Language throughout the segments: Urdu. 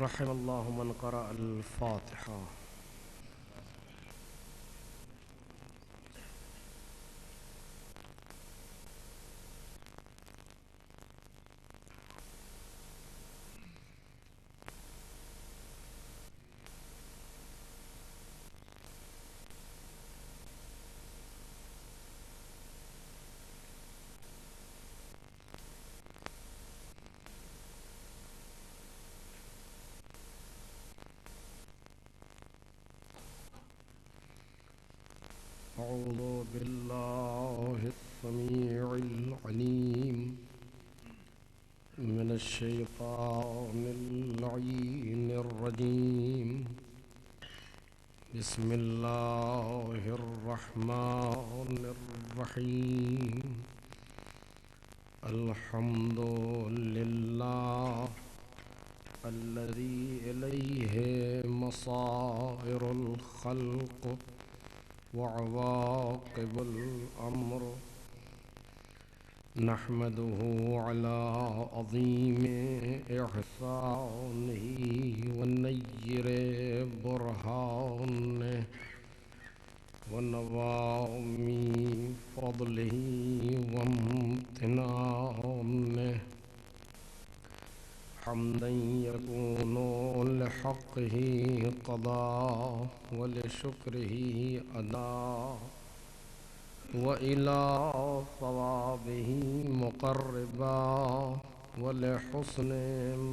رحم الله من قرأ الفاتحة. أعوذ بالله السميع العليم من الشيطان اللعين الرجيم. بسم الله الرحمن الرحيم. الحمد لله الذي إليه مصائر الخلق وعواقب الأمر. نحمده على عظيم إحسانه ونير برهانه ونوام فضله وامتنانه. حمدا يكون لحقه قضاء ولشكره أداء وإلى صوابه مقربا ولحسن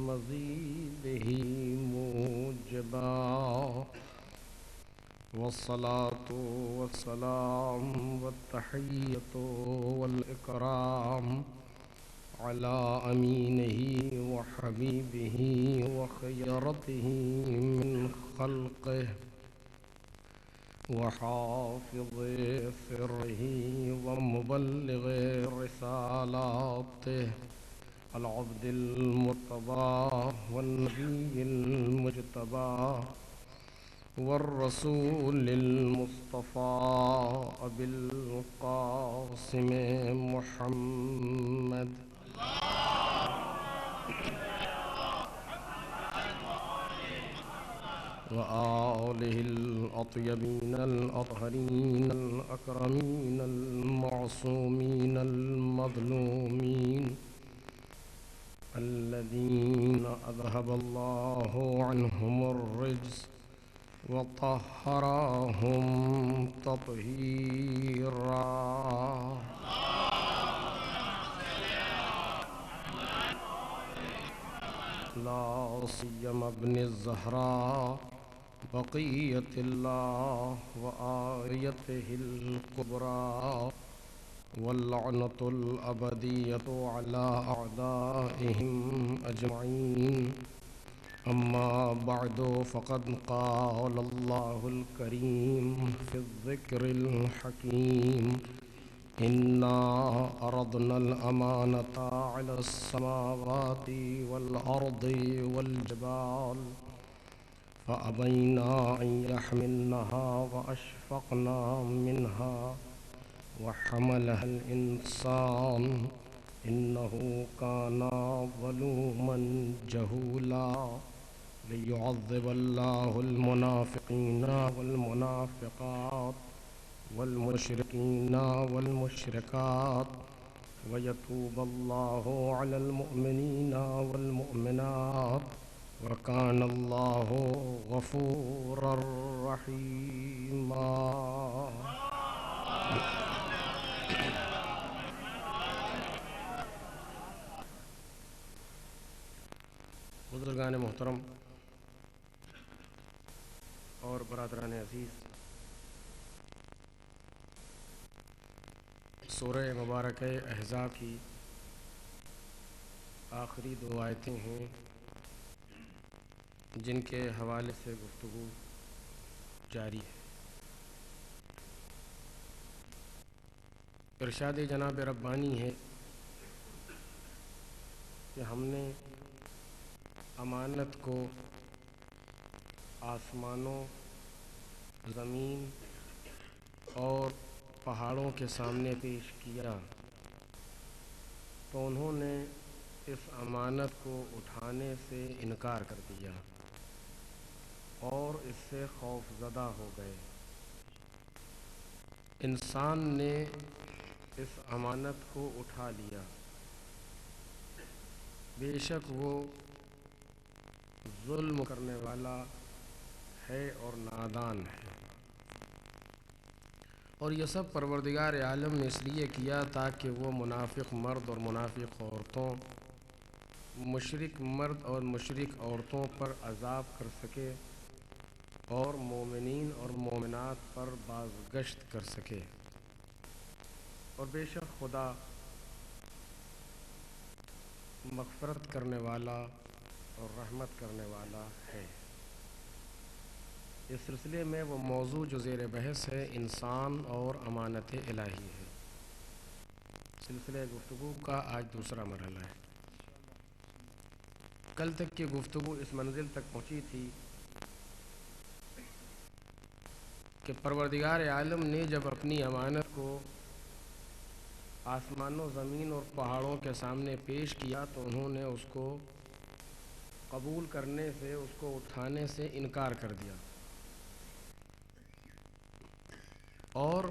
مزيده موجبا. والصلاة والسلام والتحية والإكرام على أمينه وحبيبه وخيرته من خلقه وحافظ سره ومبلغ رسالاته العبد المرتضى والنبي المجتبى والرسول المصطفى أبي القاسم محمد وآله الأطيبين الأطهرين الأكرمين المعصومين المظلومين الذين أذهب الله عنهم الرجس وطهرهم تطهيرا. لا سيما ابن الزهراء بقية الله وآيته الكبرى واللعنة الأبدية على أعدائهم أجمعين. أما بعد فقد قال الله الكريم في الذكر الحكيم: إنا عرضنا الأمانة على السماوات والأرض والجبال فأبينا أن يحملنها وأشفقنا منها وحملها الإنسان إنه كان ظلوما جهولا. ليعذب الله المنافقين والمنافقات والمشركين والمشركات ويتوب الله على المؤمنين والمؤمنات وكان الله غفورا رحيما. بزرگان محترم اور برادران عزیز، سورہ مبارکہ احزاب کی آخری دو آیتیں ہیں جن کے حوالے سے گفتگو جاری ہے۔ ارشاد جناب ربانی ہے کہ ہم نے امانت کو آسمانوں، زمین اور پہاڑوں کے سامنے پیش کیا تو انہوں نے اس امانت کو اٹھانے سے انکار کر دیا۔ اور اس سے خوف زدہ ہو گئے۔ انسان نے اس امانت کو اٹھا لیا، بے شک وہ ظلم کرنے والا ہے اور نادان ہے۔ اور یہ سب پروردگار عالم نے اس لیے کیا تاکہ وہ منافق مرد اور منافق عورتوں، مشرک مرد اور مشرک عورتوں پر عذاب کر سکے اور مومنین اور مومنات پر بازگشت کر سکے۔ اور بے شک خدا مغفرت کرنے والا اور رحمت کرنے والا ہے۔ اس سلسلے میں وہ موضوع جو زیر بحث ہے انسان اور امانت الہی ہے۔ سلسلہ گفتگو کا آج دوسرا مرحلہ ہے۔ کل تک کی گفتگو اس منزل تک پہنچی تھی کہ پروردگار عالم نے جب اپنی امانت کو آسمان و زمین اور پہاڑوں کے سامنے پیش کیا تو انہوں نے اس کو قبول کرنے سے، اس کو اٹھانے سے انکار کر دیا۔ اور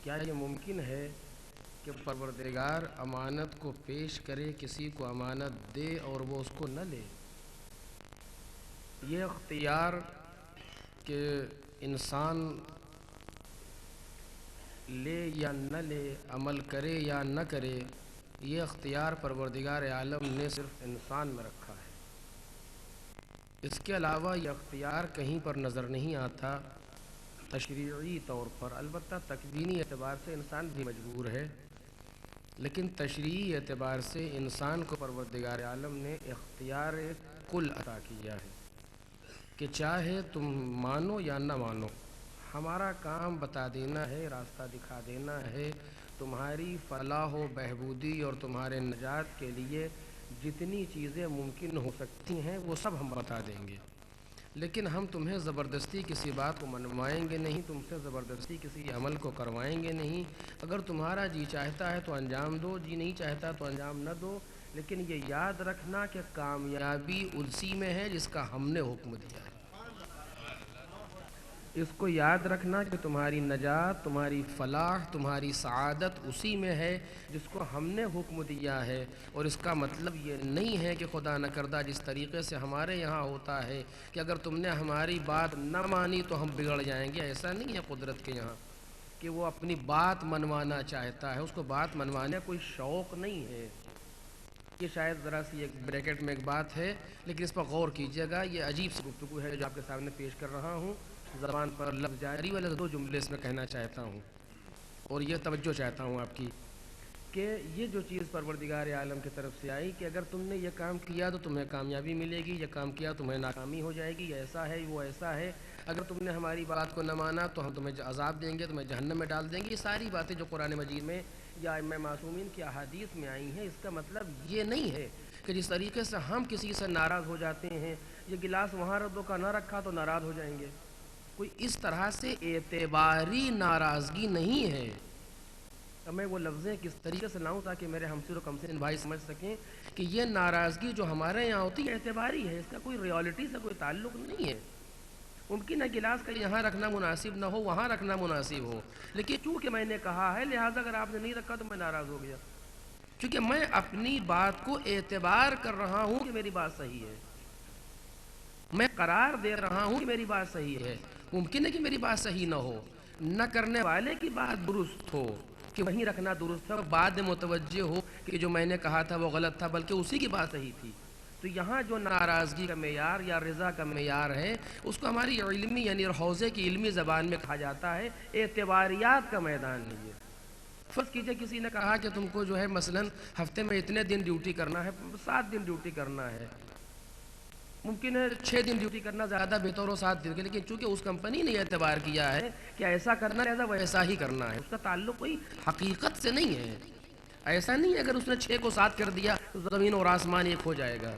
کیا یہ ممکن ہے کہ پروردگار امانت کو پیش کرے، کسی کو امانت دے اور وہ اس کو نہ لے؟ یہ اختیار کہ انسان لے یا نہ لے، عمل کرے یا نہ کرے، یہ اختیار پروردگار عالم نے صرف انسان میں رکھا ہے۔ اس کے علاوہ یہ اختیار کہیں پر نظر نہیں آتا تشریعی طور پر۔ البتہ تکوینی اعتبار سے انسان بھی مجبور ہے، لیکن تشریعی اعتبار سے انسان کو پروردگار عالم نے اختیار کل عطا کیا ہے کہ چاہے تم مانو یا نہ مانو، ہمارا کام بتا دینا ہے، راستہ دکھا دینا ہے، تمہاری فلاح و بہبودی اور تمہارے نجات کے لیے جتنی چیزیں ممکن ہو سکتی ہیں وہ سب ہم بتا دیں گے، لیکن ہم تمہیں زبردستی کسی بات کو منوائیں گے نہیں، تم سے زبردستی کسی عمل کو کروائیں گے نہیں۔ اگر تمہارا جی چاہتا ہے تو انجام دو، جی نہیں چاہتا تو انجام نہ دو، لیکن یہ یاد رکھنا کہ کامیابی اسی میں ہے جس کا ہم نے حکم دیا ہے۔ اس کو یاد رکھنا کہ تمہاری نجات، تمہاری فلاح، تمہاری سعادت اسی میں ہے جس کو ہم نے حکم دیا ہے۔ اور اس کا مطلب یہ نہیں ہے کہ خدا نہ کردہ جس طریقے سے ہمارے یہاں ہوتا ہے کہ اگر تم نے ہماری بات نہ مانی تو ہم بگڑ جائیں گے، ایسا نہیں ہے قدرت کے یہاں کہ وہ اپنی بات منوانا چاہتا ہے، اس کو بات منوانے کا کوئی شوق نہیں ہے۔ یہ شاید ذرا سی ایک بریکٹ میں ایک بات ہے، لیکن اس پر غور کیجیے گا۔ یہ عجیب سی گفتگو ہے جو آپ کے سامنے پیش کر رہا ہوں، زبان پر لفظ جاری والے دو جملے اس میں کہنا چاہتا ہوں، اور یہ توجہ چاہتا ہوں آپ کی کہ یہ جو چیز پروردگار عالم کی طرف سے آئی کہ اگر تم نے یہ کام کیا تو تمہیں کامیابی ملے گی، یہ کام کیا تمہیں ناکامی ہو جائے گی، یہ ایسا ہے وہ ایسا ہے، اگر تم نے ہماری بات کو نہ مانا تو ہم تمہیں عذاب دیں گے، تمہیں جہنم میں ڈال دیں گے۔ یہ ساری باتیں جو قرآن مجید میں یا ائمہ معصومین کی احادیث میں آئی ہیں، اس کا مطلب یہ نہیں ہے کہ جس طریقے سے ہم کسی سے ناراض ہو جاتے ہیں، یہ گلاس وہاں رکھ دو کا نہ رکھا تو ناراض ہو جائیں گے، کوئی اس طرح سے اعتباری ناراضگی نہیں ہے۔ اب میں وہ لفظیں کس طریقے سے لاؤں تاکہ میرے ہمسر و کمسن بھائی سمجھ سکیں کہ یہ ناراضگی جو ہمارے یہاں ہوتی ہے اعتباری ہے، اس کا کوئی ریالٹی سے کوئی تعلق نہیں ہے۔ ممکن ہے گلاس کا یہاں رکھنا مناسب نہ ہو، وہاں رکھنا مناسب ہو، لیکن چونکہ میں نے کہا ہے لہٰذا اگر آپ نے نہیں رکھا تو میں ناراض ہو گیا، کیونکہ میں اپنی بات کو اعتبار کر رہا ہوں کہ میری بات صحیح ہے، میں قرار دے رہا ہوں کہ میری بات صحیح ہے۔ ممکن ہے کہ میری بات صحیح نہ ہو، نہ کرنے والے کی بات درست ہو کہ وہیں رکھنا درست ہے، اور بعد میں متوجہ ہو کہ جو میں نے کہا تھا وہ غلط تھا بلکہ اسی کی بات صحیح تھی۔ تو یہاں جو ناراضگی کا معیار یا رضا کا معیار ہے اس کو ہماری علمی یعنی حوزے کی علمی زبان میں کہا جاتا ہے اعتباریات کا میدان ہے یہ۔ فرض کیجئے کسی نے کہا کہ تم کو جو ہے مثلاً ہفتے میں اتنے دن ڈیوٹی کرنا ہے، 7 دن ڈیوٹی کرنا ہے، ممکن ہے 6 دن ڈیوٹی کرنا زیادہ بہتر ہو 7 دن کے، لیکن چونکہ اس کمپنی نے اعتبار کیا ہے کہ ایسا کرنا ہے ویسا ہی کرنا ہے، اس کا تعلق کوئی حقیقت سے نہیں ہے۔ ایسا نہیں ہے اگر اس نے 6 کو 7 کر دیا تو زمین اور آسمان ایک ہو جائے گا،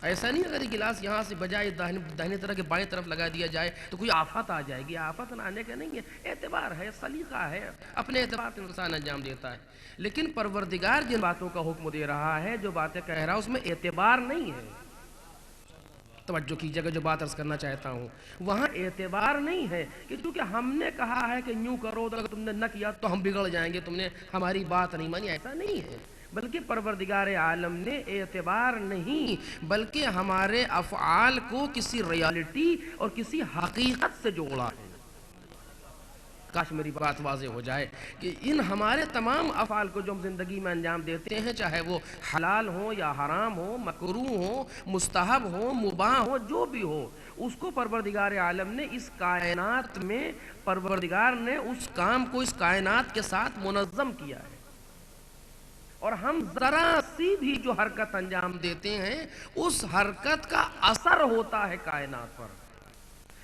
ایسا نہیں اگر یہ گلاس یہاں سے بجائے داہنی طرف کے بائیں طرف لگا دیا جائے تو کوئی آفت آ جائے گی، آفت نہ آنے کا نہیں ہے، اعتبار ہے، سلیقہ ہے، اپنے اعتبار سے انسان انجام دیتا ہے۔ لیکن پروردگار جن باتوں کا حکم دے رہا ہے، جو باتیں کہہ رہا ہے، اس میں اعتبار نہیں ہے، توجہ کیجیے گا جو بات عرض کرنا چاہتا ہوں، وہاں اعتبار نہیں ہے کہ چونکہ ہم نے کہا ہے کہ یوں کرو تو اگر تم نے نہ کیا تو ہم بگڑ جائیں گے، تم نے ہماری بات نہیں مانی، ایسا نہیں ہے، بلکہ پروردگار عالم نے اعتبار نہیں بلکہ ہمارے افعال کو کسی ریالٹی اور کسی حقیقت سے جوڑا ہے۔ کاش میری بات واضح ہو جائے کہ ان ہمارے تمام افعال کو جو ہم زندگی میں انجام دیتے ہیں، چاہے وہ حلال ہو یا حرام ہو، مکروہ ہو، مستحب ہو، مباح ہو، جو بھی ہو، اس کو پروردگار عالم نے اس کائنات میں، پروردگار نے اس کام کو اس کائنات کے ساتھ منظم کیا ہے، اور ہم ذرا سی بھی جو حرکت انجام دیتے ہیں اس حرکت کا اثر ہوتا ہے کائنات پر۔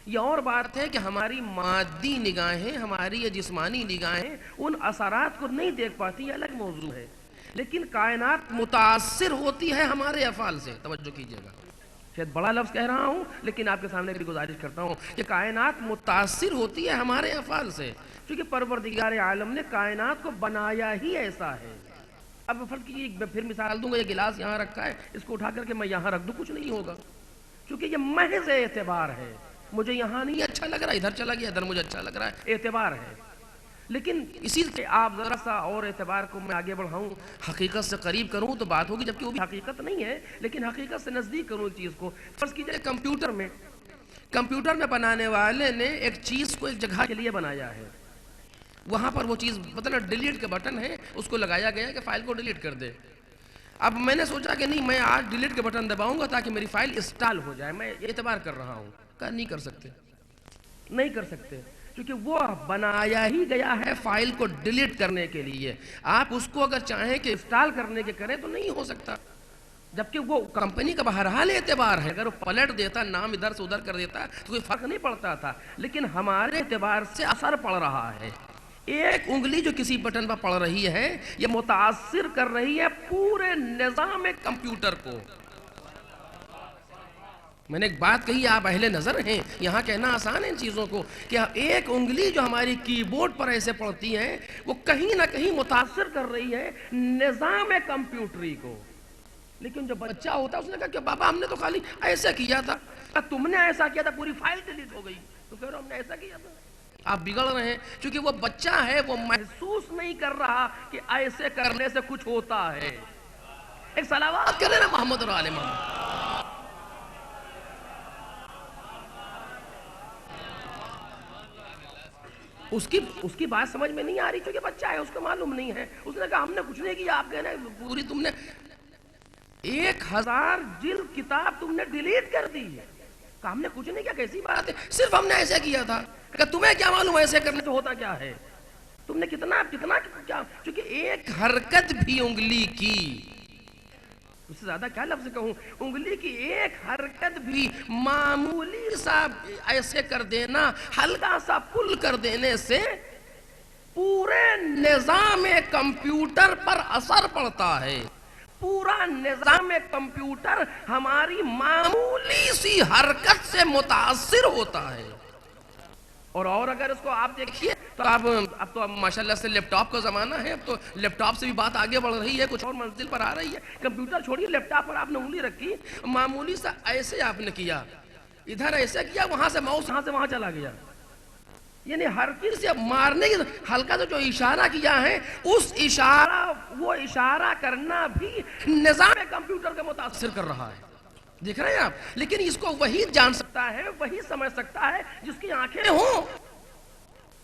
یہ اور بات ہے کہ ہماری مادی نگاہیں، ہماری یہ جسمانی نگاہیں ان اثرات کو نہیں دیکھ پاتی، یہ الگ موضوع ہے، لیکن کائنات متاثر ہوتی ہے ہمارے افعال سے۔ توجہ کیجیے گا، شاید بڑا لفظ کہہ رہا ہوں لیکن آپ کے سامنے بھی گزارش کرتا ہوں کہ کائنات متاثر ہوتی ہے ہمارے افعال سے، کیونکہ پروردگار عالم نے کائنات کو بنایا ہی ایسا ہے۔ اب فرض کیجیے، پھر مثال دوں گا، یہ گلاس یہاں رکھا ہے، اس کو اٹھا کر کے میں یہاں رکھ دوں، کچھ نہیں ہوگا، کیونکہ یہ محض اعتبار ہے، مجھے یہاں نہیں اچھا لگ رہا، ادھر چلا گیا، ادھر مجھے اچھا لگ رہا ہے، اعتبار ہے۔ لیکن اسی سے آپ ذرا سا اور اعتبار کو میں آگے بڑھاؤں، حقیقت سے قریب کروں تو بات ہوگی، جبکہ وہ بھی حقیقت نہیں ہے لیکن حقیقت سے نزدیک کروں ایک چیز کو۔ فرض کیجئے کمپیوٹر میں بنانے والے نے ایک چیز کو ایک جگہ کے لیے بنایا ہے، وہاں پر وہ چیز مطلب ڈیلیٹ کے بٹن ہے، اس کو لگایا گیا کہ فائل کو ڈیلیٹ کر دے۔ اب میں نے سوچا کہ نہیں، میں آج ڈیلیٹ کے بٹن دباؤں گا تاکہ میری فائل انسٹال ہو جائے، میں اعتبار کر رہا ہوں، کہا نہیں کر سکتے، کیونکہ وہ بنایا ہی گیا ہے فائل کو ڈیلیٹ کرنے کے لیے۔ آپ اس کو اگر چاہیں کہ انسٹال کرنے کے کریں تو نہیں ہو سکتا، جبکہ وہ کمپنی کا بہرحال اعتبار ہے، اگر وہ پلٹ دیتا، نام ادھر سے ادھر کر دیتا تو کوئی فرق نہیں پڑتا تھا، لیکن ہمارے اعتبار سے اثر پڑ رہا ہے۔ ایک انگلی جو کسی بٹن پر پڑ رہی ہے، یہ متاثر کر رہی ہے پورے نظام کمپیوٹر کو۔ میں نے ایک بات کہی، آپ اہل نظر ہیں، یہاں کہنا آسان ہے ان چیزوں کو، کہ ایک انگلی جو ہماری کی بورڈ پر ایسے پڑتی ہے، وہ کہیں نہ کہیں متاثر کر رہی ہے نظام کمپیوٹری کو۔ لیکن جو بچہ ہوتا ہے اس نے کہا کہ بابا ہم نے تو خالی ایسا کیا تھا، تم نے ایسا کیا تھا پوری فائل ڈیلیٹ ہو گئی، تو کہہ رہے ہم نے ایسا کیا تھا۔ آپ بگڑ رہے ہیں، کیونکہ وہ بچہ ہے، وہ محسوس نہیں کر رہا کہ ایسے کرنے سے کچھ ہوتا ہے۔ ایک صلوات کریں نا محمد اور آل محمد۔ اس کی بات سمجھ میں نہیں آ رہی، کیونکہ بچہ ہے، اس کو معلوم نہیں ہے۔ اس نے کہا ہم نے کچھ نہیں کیا، آپ کہنا پوری تم نے 1000 جلد کتاب تم نے ڈیلیٹ کر دی ہے۔ کہا ہم نے کچھ نہیں کیا، کیسی بات ہے، صرف ہم نے ایسے کیا تھا۔ کہ تمہیں کیا معلوم ایسے کرنے سے ہوتا کیا ہے، تم نے کتنا کیا، چونکہ ایک حرکت بھی انگلی کی، اس سے زیادہ کیا لفظ کہوں، انگلی کی ایک حرکت بھی معمولی سا ایسے کر دینا، ہلکا سا پل کر دینے سے پورے نظام کمپیوٹر پر اثر پڑتا ہے۔ پورا نظام کمپیوٹر ہماری معمولی سی حرکت سے متاثر ہوتا ہے۔ اور اگر اس کو آپ دیکھیے تو اب تو ماشاءاللہ سے لیپ ٹاپ کا زمانہ ہے، اب تو لیپ ٹاپ سے بھی بات آگے بڑھ رہی ہے، کچھ اور منزل پر آ رہی ہے۔ کمپیوٹر چھوڑیے، لیپ ٹاپ پر آپ نے انگلی رکھی، معمولی سا ایسے آپ نے کیا، ادھر ایسے کیا، وہاں سے ماؤس یہاں سے وہاں چلا گیا، یعنی ہر چیز سے مارنے کی ہلکا جو اشارہ کیا ہے، اس وہ اشارہ کرنا بھی نظام کمپیوٹر کو متاثر کر رہا ہے۔ دیکھ رہے ہیں آپ، لیکن اس کو وہی جان سکتا ہے، وہی سمجھ سکتا ہے جس کی آنکھیں ہوں۔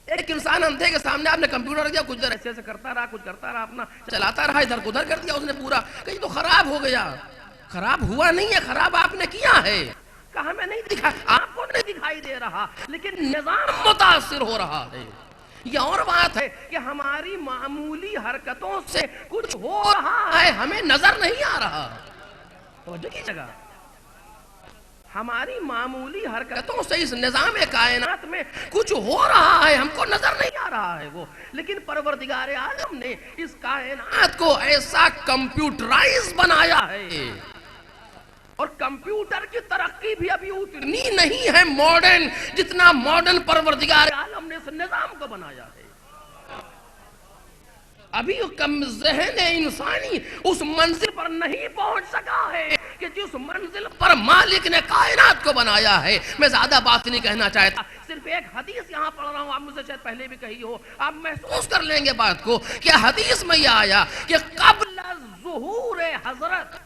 ایک انسان اندھے کے سامنے آپ نے کمپیوٹر دیا، کچھ دیر ایسے کرتا رہا، کچھ کرتا رہا، اپنا چلاتا رہا، ادھر کو ادھر کر دیا اس نے پورا، کہیں تو خراب ہو گیا۔ خراب ہوا نہیں ہے، خراب آپ نے کیا ہے۔ کہا ہمیں نہیں دکھا، آپ کو نہیں دکھائی دے رہا، لیکن نظام متاثر ہو رہا ہے۔ یہ اور بات ہے کہ ہماری معمولی حرکتوں سے کچھ ہو رہا ہے، ہمیں نظر نہیں آ رہا۔ توجہ کیجیے گا، ہماری معمولی حرکتوں سے اس نظام کائنات میں کچھ ہو رہا ہے، ہم کو نظر نہیں آ رہا ہے وہ، لیکن پروردگار عالم نے اس کائنات کو ایسا کمپیوٹرائز بنایا ہے، اور کمپیوٹر کی ترقی بھی ابھی اتنی نہیں ہے ماڈرن، جتنا ماڈرن پروردگار عالم نے اس نظام کو بنایا ہے۔ ابھی کم ذہن انسانی اس منزل پر نہیں پہنچ سکا ہے کہ جس منزل پر مالک نے کائنات کو بنایا ہے. میں زیادہ بات نہیں کہنا چاہتا, صرف ایک حدیث یہاں پڑھ رہا ہوں, آپ مجھ سے شاید پہلے بھی کہی ہو, آپ محسوس کر لیں گے بات کو کہ حدیث میں یہ آیا کہ قبل ظہور حضرت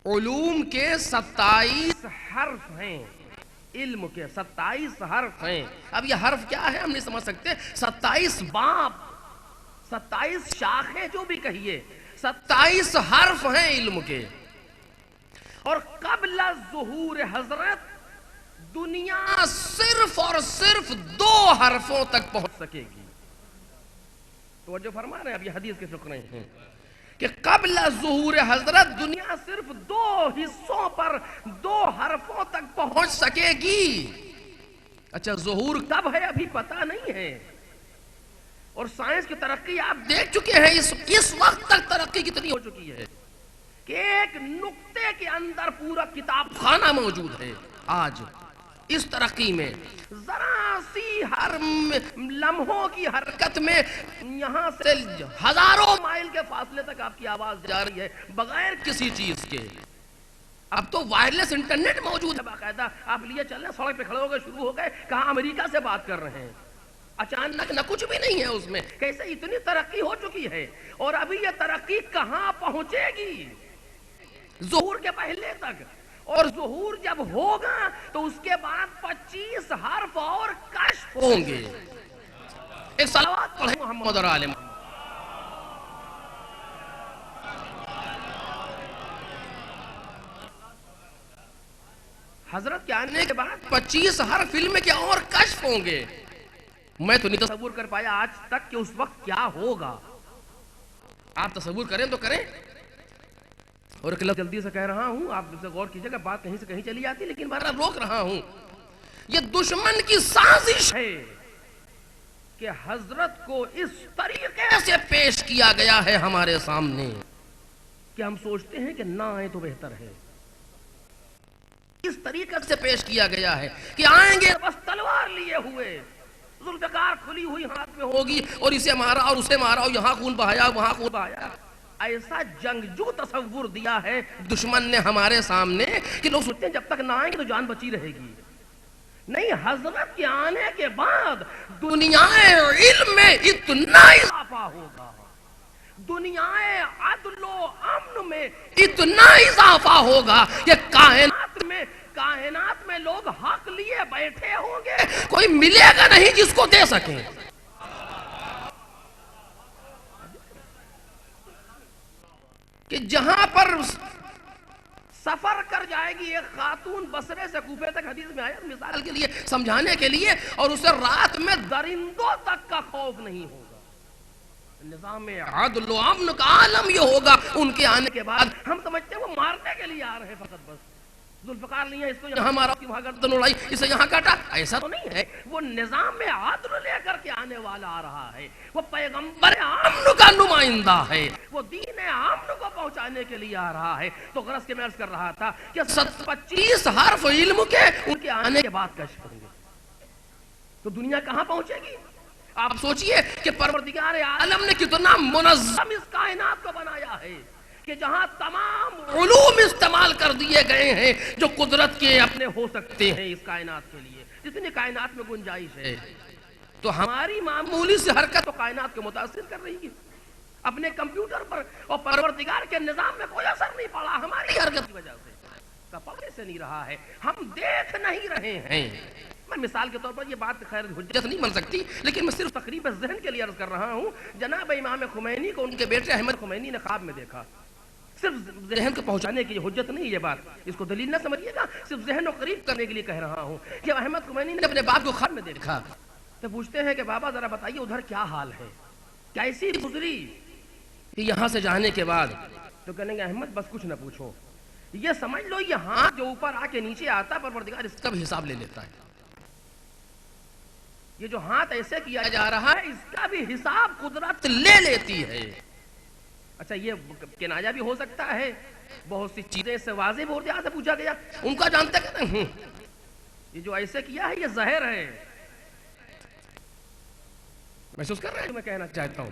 علوم کے 27 حرف ہیں, علم کے 27 حرف ہیں. اب یہ حرف کیا ہے ہم نہیں سمجھ سکتے. 27 باب, 27 شاخیں جو بھی کہیے, 27 حرف ہیں علم کے. اور قبل ظہور حضرت دنیا صرف اور صرف 2 حرفوں تک پہنچ سکے گی. توجہ فرما رہے ہیں, اب یہ حدیث کے فقرے ہیں کہ قبل ظہور حضرت دنیا صرف 2 حصوں پر 2 حرفوں تک پہنچ سکے گی. اچھا ظہور کب ہے ابھی پتہ نہیں ہے, اور سائنس کی ترقی آپ دیکھ چکے ہیں. اس وقت تک ترقی کتنی ہو چکی ہے کہ ایک نقطے کے اندر پورا کتاب خانہ موجود ہے. آج اس ترقی میں ذرا سی ہر لمحوں کی حرکت میں یہاں سے ہزاروں مائل کے فاصلے تک آپ کی آواز جا رہی ہے بغیر کسی چیز کے. اب تو وائرلیس انٹرنیٹ موجود ہے باقاعدہ, آپ لیے چلیں, سڑک پہ کھڑے ہو گئے, شروع ہو گئے, کہاں امریکہ سے بات کر رہے ہیں. اچانک نہ کچھ بھی نہیں ہے اس میں, کیسے اتنی ترقی ہو چکی ہے. اور ابھی یہ ترقی کہاں پہنچے گی؟ ظہور کے پہلے تک. اور ظہور جب ہوگا تو اس کے بعد 25 حرف اور کشف ہوں گے. ایک صلوات پڑھیں محمد اور آل محمد. حضرت کے آنے کے بعد 25 حرف علم کے اور کشف ہوں گے. میں تو نہیں تصور کر پایا آج تک کہ اس وقت کیا ہوگا. آپ تصور کریں تو کریں. اور ایک لفظ جلدی سے کہہ رہا ہوں, آپ سے غور کیجئے گا, بات کہیں سے کہیں چلی جاتی, لیکن بہرحال روک رہا ہوں. یہ دشمن کی سازش ہے کہ حضرت کو اس طریقے سے پیش کیا گیا ہے ہمارے سامنے کہ ہم سوچتے ہیں کہ نہ آئے تو بہتر ہے. اس طریقے سے پیش کیا گیا ہے کہ آئیں گے بس تلوار لیے ہوئے, ذوالفقار کھلی ہوئی ہاتھ میں ہوگی, اور اسے مارا اور اسے مارا, اور یہاں خون بہایا وہاں خون بہایا. ایسا جنگجو تصور دیا ہے دشمن نے ہمارے سامنے کہ لوگ سوچتے ہیں جب تک نہ آئیں گے تو جان بچی رہے گی. نہیں, حضرت کے آنے کے بعد دنیا علم میں اتنا اضافہ ہوگا, دنیا عدل و امن میں اتنا اضافہ ہوگا کہ کائنات میں لوگ حق لیے بیٹھے ہوں گے, کوئی ملے گا نہیں جس کو دے سکیں. کہ جہاں پر سفر کر جائے گی ایک خاتون بصرے سے کوفے تک, حدیث میں آیا مثال کے لیے سمجھانے کے لیے, اور اسے رات میں درندوں تک کا خوف نہیں ہوگا. نظام عدل و امن کا عالم یہ ہوگا ان کے آنے کے بعد. ہم سمجھتے ہیں وہ مارنے کے لیے آ رہے ہیں فقط, بس ذوالفقار نہیں ہے, اس کو یہاں مارا, وہاں گردن اڑائی, اسے یہاں کاٹا. ایسا تو نہیں ہے. وہ نظام عدل لے کر کے آنے والا آ رہا ہے, وہ پیغمبر امن کا نمائندہ ہے, وہ دین امن کو پہنچانے کے لیے آ رہا ہے. تو غرض کے میں عرض کر رہا تھا کہ 25 حرف علم کے ان کے آنے کے بعد کشف کریں گے تو دنیا کہاں پہنچے گی. آپ سوچئے کہ پروردگار عالم نے کتنا منظم اس کائنات کو بنایا ہے کہ جہاں تمام علوم استعمال کر دیے گئے ہیں جو قدرت کے اپنے ہو سکتے ہیں اس کائنات کے لیے, جتنی کائنات میں گنجائش ہے. تو ہماری معمولی سے حرکت تو کائنات کو متاثر کر رہی ہے اپنے کمپیوٹر پر, اور پروردگار کے نظام میں کوئی اثر نہیں پڑا ہماری حرکت کی وجہ سے. کپڑے سے نہیں رہا ہے, ہم دیکھ نہیں رہے ہیں. میں مثال کے طور پر, یہ بات خیر حجت نہیں بن سکتی, لیکن میں صرف تقریب ذہن کے لیے عرض کر رہا ہوں. جناب امام خمینی کو ان کے بیٹے احمد خمینی نے خواب میں دیکھا. صرف ذہن کو پہنچانے کی حجت نہیں یہ بات, اس کو دلیل نہ سمجھیے گا, صرف ذہن کو قریب کرنے کے لیے کہہ رہا ہوں کہ احمد خمینی نے اپنے باپ کو خواب میں دیکھا. تو پوچھتے ہیں کہ بابا ذرا بتائیے ادھر کیا حال ہے, کیسی گزری کہ یہاں سے جانے کے بعد. تو کہیں گے احمد بس کچھ نہ پوچھو, یہ سمجھ لو یہ ہاتھ جو اوپر آ کے نیچے آتا پروردگار اس کا بھی حساب لے لیتا ہے. یہ جو ہاتھ ایسے کیا جا رہا ہے اس کا بھی حساب قدرت لے لیتی ہے. اچھا یہ کنایا بھی ہو سکتا ہے, بہت سی چیزیں سے واضح بہت سے پوچھا گیا, ان کا جانتے کہ نہیں یہ جو ایسے کیا ہے یہ زہر ہے. محسوس کر رہے ہیں جو میں کہنا چاہتا ہوں؟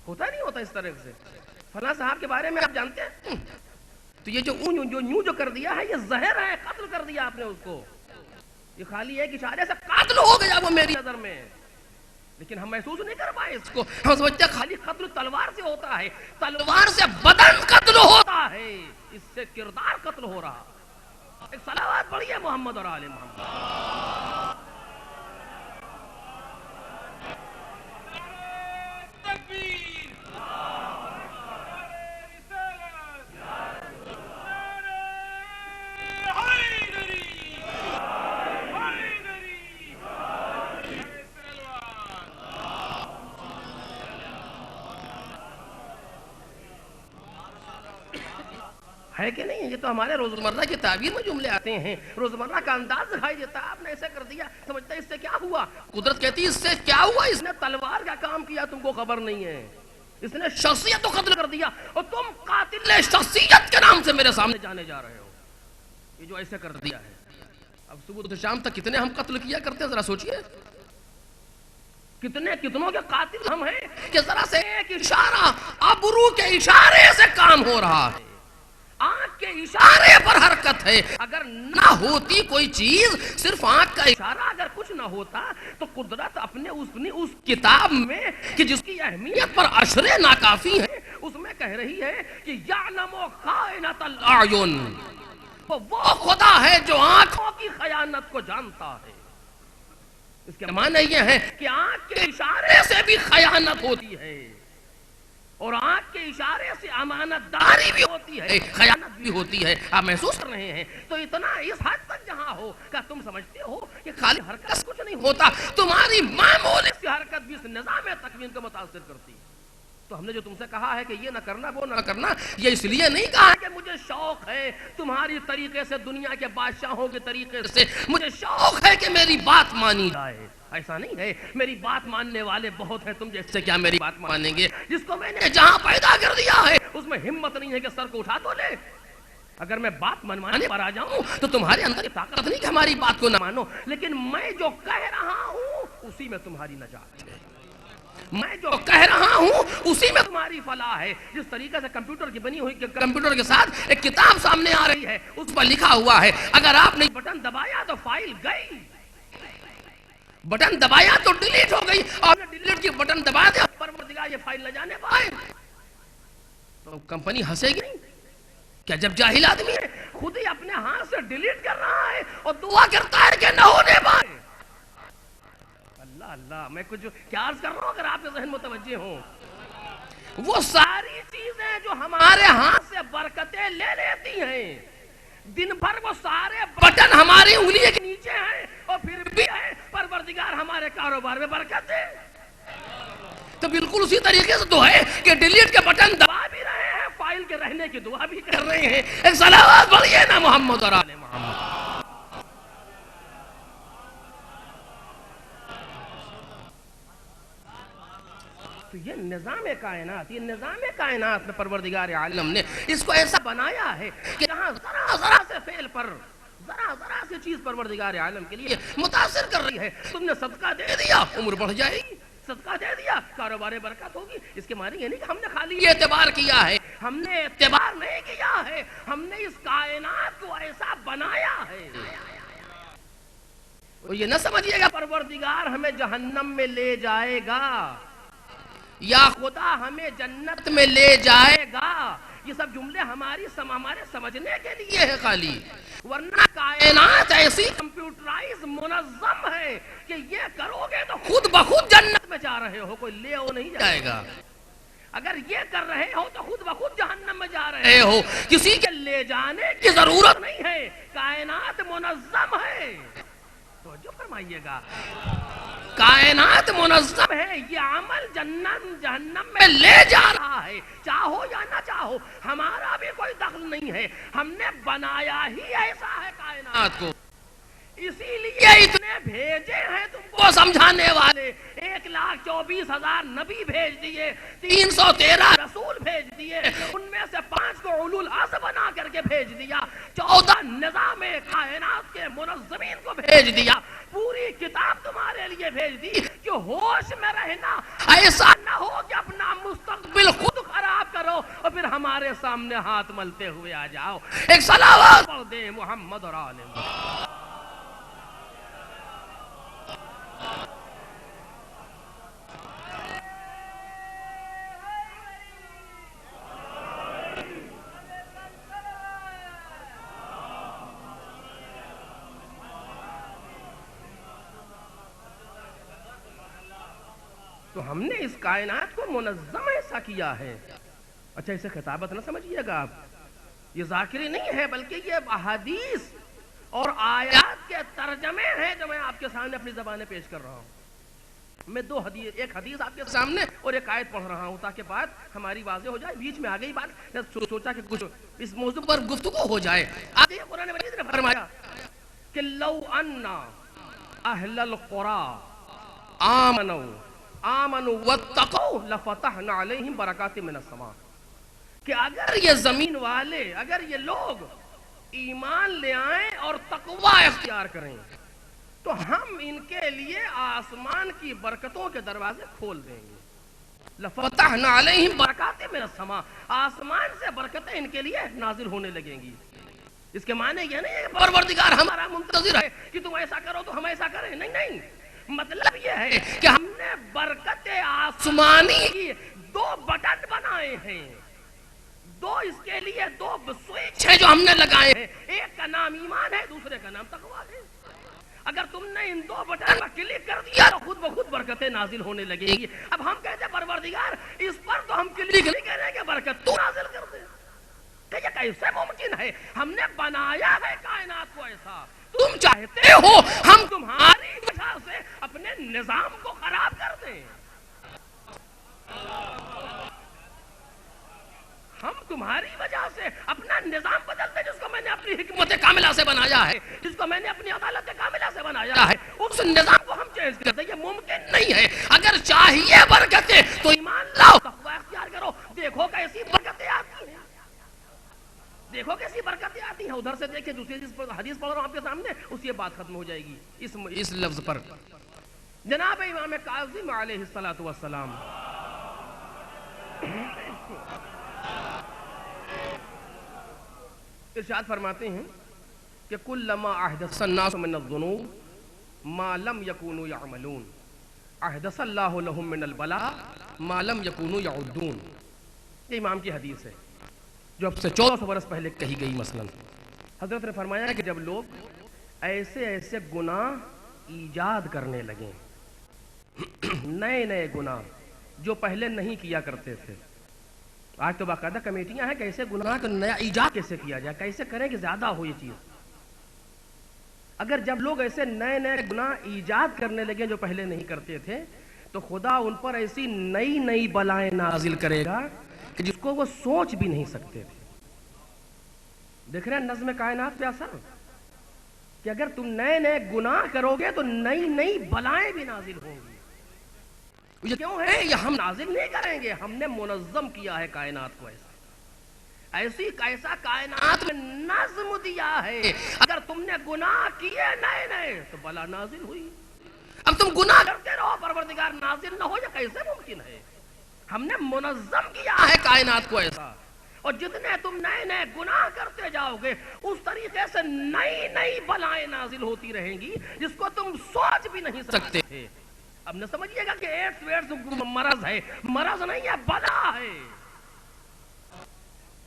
ہوتا نہیں ہوتا اس طرح سے؟ فلاں صاحب کے بارے میں آپ جانتے ہیں، تو یہ جو یوں جو کر دیا ہے یہ زہر ہے، قتل کر دیا آپ نے اس کو، یہ خالی ایک اشارے سے قاتل ہو گیا وہ میری نظر میں، لیکن ہم محسوس نہیں کر پائے اس کو، ہم سمجھتے ہیں خالی قتل تلوار سے ہوتا ہے، تلوار سے بدن قتل ہوتا ہے، اس سے کردار قتل ہو رہا۔ ایک صلوات پڑھیے محمد اور آل محمد۔ ہے کہ نہیں؟ یہ تو ہمارے روزمرہ کی تعبیر میں جملے آتے ہیں، روزمرہ کا انداز دکھائی دیتا ہے، آپ نے ایسے کر دیا، سمجھتا ہے اس سے کیا ہوا؟ قدرت کہتی ہے اس سے کیا ہوا؟ اس نے تلوار کا کام کیا، تم کو خبر نہیں ہے، اس نے شخصیت کو قتل کر دیا، اور تم قاتل شخصیت کے نام سے میرے سامنے جانے جا رہے ہو، یہ جو ایسے کر دیا ہے۔ اب صبح سے شام تک کتنے ہم قتل کیا کرتے ہیں، ذرا سوچئے، کتنوں کے قاتل ہم ہیں کہ ذرا سے ایک اشارہ، ابرو کے اشارے سے کام ہو رہا ہے، آنکھ کے اشارے پر حرکت ہے۔ اگر نہ ہوتی کوئی چیز، صرف آنکھ کا اشارہ اگر کچھ نہ ہوتا تو قدرت اپنے اس کتاب میں کہ جس کی اہمیت پر اشرے ناکافی ہیں، اس میں کہہ رہی ہے کہ یعلم خائنۃ الاعین، وہ خدا ہے جو آنکھوں کی خیانت کو جانتا ہے۔ اس کے معنی یہ ہے کہ آنکھ کے اشارے سے بھی خیانت ہوتی ہے، اور آنکھ کے اشارے سے امانت داری بھی ہوتی ہے، خیانت بھی ہوتی ہے۔ آپ محسوس کر رہے ہیں؟ تو اتنا اس حد تک جہاں ہو کہ تم سمجھتے ہو کہ خالی حرکت کچھ نہیں ہوتا، تمہاری معمولی سی حرکت بھی اس نظام تکوین کو متاثر کرتی ہے۔ تو ہم نے جو تم سے کہا ہے کہ یہ نہ کرنا وہ نہ کرنا، یہ اس لیے نہیں کہا کہ مجھے شوق ہے تمہاری طریقے سے، دنیا کے بادشاہوں کے طریقے سے، مجھے شوق ہے کہ میری بات مانی جائے، ایسا نہیں ہے۔ میری بات ماننے والے بہت ہیں، تم جیسے کیا میری بات مانیں گے؟ جس کو میں نے جہاں پیدا کر دیا ہے اس میں ہمت نہیں ہے کہ سر کو اٹھا تو لے۔ اگر میں بات منوانے پر آ جاؤں تو تمہارے اندر یہ طاقت نہیں کہ ہماری بات کو نہ مانو، لیکن میں جو کہہ رہا ہوں اسی میں تمہاری نجات ہے، میں جو کہہ رہا ہوں اسی میں تمہاری فلاح ہے۔ جس طریقے سے کمپیوٹر کی بنی ہوئی کمپیوٹر کے ساتھ ایک کتاب سامنے آ رہی ہے، اس پر لکھا ہوا ہے، اگر آپ نے بٹن دبایا تو فائل گئی، بٹن دبایا تو ڈیلیٹ ہو گئی، اور ڈیلیٹ کی بٹن دبا دیا پروردگار یہ فائل نہ جانے پائے، تو کمپنی ہنسے گی نہیں؟ کیا جب جاہل آدمی ہے خود ہی اپنے ہاتھ سے ڈیلیٹ کر رہا ہے اور دعا کرتا ہے کہ نہ ہونے پائے؟ اللہ اللہ، میں کچھ کیا عرض کر رہا ہوں اگر آپ کے ذہن متوجہ ہوں؟ وہ ساری چیزیں جو ہمارے ہاتھ سے برکتیں لے لیتی ہیں، دن بھر وہ سارے بٹن ہماری انگلی کے نیچے ہیں، اور پھر بھی ہے پروردگار ہمارے کاروبار میں برکت ہے۔ تو بالکل اسی طریقے سے تو ہے کہ ڈیلیٹ کے بٹن دبا بھی رہے ہیں، فائل کے رہنے کی دعا بھی کر رہے ہیں۔ ایک صلوات پڑھیے نا محمد اور آل محمد۔ تو یہ نظام کائنات، یہ نظام کائنات میں پروردگار عالم نے اس کو ایسا بنایا ہے کہ جہاں ذرا ذرا سے فعل پر، ذرا ذرا سے چیز پروردگار عالم کے لیے متاثر کر رہی ہے۔ تم نے صدقہ دے دیا، عمر بڑھ جائے گی، صدقہ دے دیا، کاروبار برکت ہوگی۔ اس کے معنی یہ نہیں کہ ہم نے خالی یہ اعتبار کیا ہے، ہم نے اعتبار نہیں کیا ہے، ہم نے اس کائنات کو ایسا بنایا ہے۔ اور یہ نہ سمجھیے گا پروردگار ہمیں جہنم میں لے جائے گا یا خدا ہمیں جنت میں لے جائے گا، یہ سب جملے ہمارے سمجھنے کے لیے ہے خالی، ورنہ کائنات ایسی کمپیوٹرائز منظم ہے کہ یہ کرو گے تو خود بخود جنت میں جا رہے ہو، کوئی لے ہو نہیں جائے گا۔ اگر یہ کر رہے ہو تو خود بخود جہنم میں جا رہے ہو، کسی کے لے جانے کی ضرورت نہیں ہے، کائنات منظم ہے۔ توجہ فرمائیے گا، کائنات منظم ہے، یہ عمل جہنم میں لے جا رہا ہے، چاہو یا نہ چاہو، ہمارا بھی کوئی دخل نہیں ہے، ہم نے بنایا ہی ایسا ہے کائنات کو، اسی لیے اتنے بھیجے ہیں تم کو سمجھانے والے، 1,24,000 نبی بھیج دیے، 313 رسول بھیج دیے، ان میں سے 5 کو اولو العزم بنا کر کے بھیج دیا، 14 نظام کائنات کے منظمین کو بھیج دیا، پوری کتاب تمہارے لیے نے بھیج دی کہ ہوش میں رہنا، ایسا نہ ہو کہ اپنا مستقبل خود خراب کرو اور پھر ہمارے سامنے ہاتھ ملتے ہوئے آ جاؤ۔ ایک صلوات پڑھ دیں محمد اور آل محمد۔ تو ہم نے اس کائنات کو منظم ایسا کیا ہے۔ اچھا اسے خطابت نہ سمجھیے گا آپ، یہ ذاکری نہیں ہے بلکہ یہ احادیث اور آیات کے ترجمے ہیں جو میں آپ کے سامنے اپنی زبانیں پیش کر رہا ہوں۔ میں ایک حدیث آپ کے سامنے اور ایک آیت پڑھ رہا ہوں تاکہ بات ہماری واضح ہو جائے۔ بیچ میں آ گئی بات، میں سوچا کہ کچھ اس موضوع پر گفتگو ہو جائے۔ آگے قرآن مجید نے فرمایا کہ لو ان اہل القری آمنوا واتقوا لفتحنا علیہم برکات من السماء، کہ اگر یہ زمین والے، اگر یہ لوگ ایمان لے آئیں اور تقوی اختیار کریں تو ہم ان کے لیے آسمان کی برکتوں کے دروازے کھول دیں گے۔ لفتحنا علیہم برکات من السماء، آسمان سے برکتیں ان کے لیے نازل ہونے لگیں گی۔ اس کے معنی یہ نہیں ہے کہ پروردگار ہمارا منتظر ہے کہ تم ایسا کرو تو ہم ایسا کریں، نہیں نہیں، مطلب یہ ہے کہ ہم نے برکت آسمانی کی دو بٹن بنائے ہیں، دو اس کے لیے دو سوئچ ہیں جو ہم نے لگائے ہیں، ایک کا نام ایمان ہے، دوسرے کا نام تقویٰ ہے۔ اگر تم نے ان دو بٹن پر کلک کر دیا تو خود بخود برکتیں نازل ہونے لگیں گی۔ اب ہم کہتے ہیں پروردگار اس پر تو ہم کلک نہیں کریں گے، برکت تو نازل کر دے، کہ یہ کیسے ممکن ہے؟ ہم نے بنایا ہے کائنات کو ایسا، تم چاہتے ہو ہم تمہاری وجہ سے اپنے نظام کو خراب کر دیں؟ ہم تمہاری وجہ سے اپنا نظام بدل دیں جس کو میں نے اپنی حکمت کاملہ سے بنایا ہے، جس کو میں نے اپنی عدالت کاملہ سے بنایا ہے، اس نظام کو ہم چینج کر دیں؟ یہ ممکن نہیں ہے۔ اگر چاہیے برکتیں تو ایمان لاؤ، تقوی اختیار کرو، دیکھو کیسی برکتیں آتی ہیں، دیکھو کیسی برکتیں آتی ہیں۔ ادھر سے دیکھیں، دوسری حدیث پڑھ رہا ہوں آپ کے سامنے، اس یہ بات ختم ہو جائے گی اس لفظ پر۔ جناب امام کاظم علیہ الصلوۃ والسلام ارشاد فرماتے ہیں کہ کلما احدث الناس من الذنوب ما لم يكونوا يعملون احدث اللہ لهم من البلاء ما لم يكونوا يعدون۔ یہ امام کی حدیث ہے جو اب سے 1400 برس پہلے کہی گئی۔ مثلا حضرت نے فرمایا کہ جب لوگ ایسے ایسے گناہ ایجاد کرنے لگیں، نئے نئے گناہ جو پہلے نہیں کیا کرتے تھے، آج تو باقاعدہ کمیٹیاں ہیں کہ ایسے گناہ کا نیا ایجاد کیسے کیا جائے، کیسے کریں کہ زیادہ ہو یہ چیز۔ اگر جب لوگ ایسے نئے نئے گناہ ایجاد کرنے لگے جو پہلے نہیں کرتے تھے تو خدا ان پر ایسی نئی نئی بلائیں نازل کرے گا کہ جس کو وہ سوچ بھی نہیں سکتے تھے۔ دیکھ رہے ہیں نظم کائنات پہ اثر کہ اگر تم نئے نئے گناہ کرو گے تو نئی نئی بلائیں بھی نازل ہوں گی۔ یہ کیوں ہے؟ یہ ہم نازل نہیں کریں گے، ہم نے منظم کیا ہے کائنات کو ایسا کائنات میں نظم دیا ہے۔ اگر تم نے گناہ کیے نئے نئے تو بلا نازل ہوئی۔ اب تم گناہ کرتے رہو، پروردگار نازل نہ ہو، یہ کیسے ممکن ہے؟ ہم نے منظم کیا ہے کائنات کو ایسا، اور جتنے تم نئے نئے گناہ کرتے جاؤ گے اس طریقے سے نئی نئی بلائیں نازل ہوتی رہیں گی جس کو تم سوچ بھی نہیں سکتے تھے۔ اب نہ سمجھیے گا کہ ایڈس مرض ہے، مرض نہیں ہے، بلا ہے،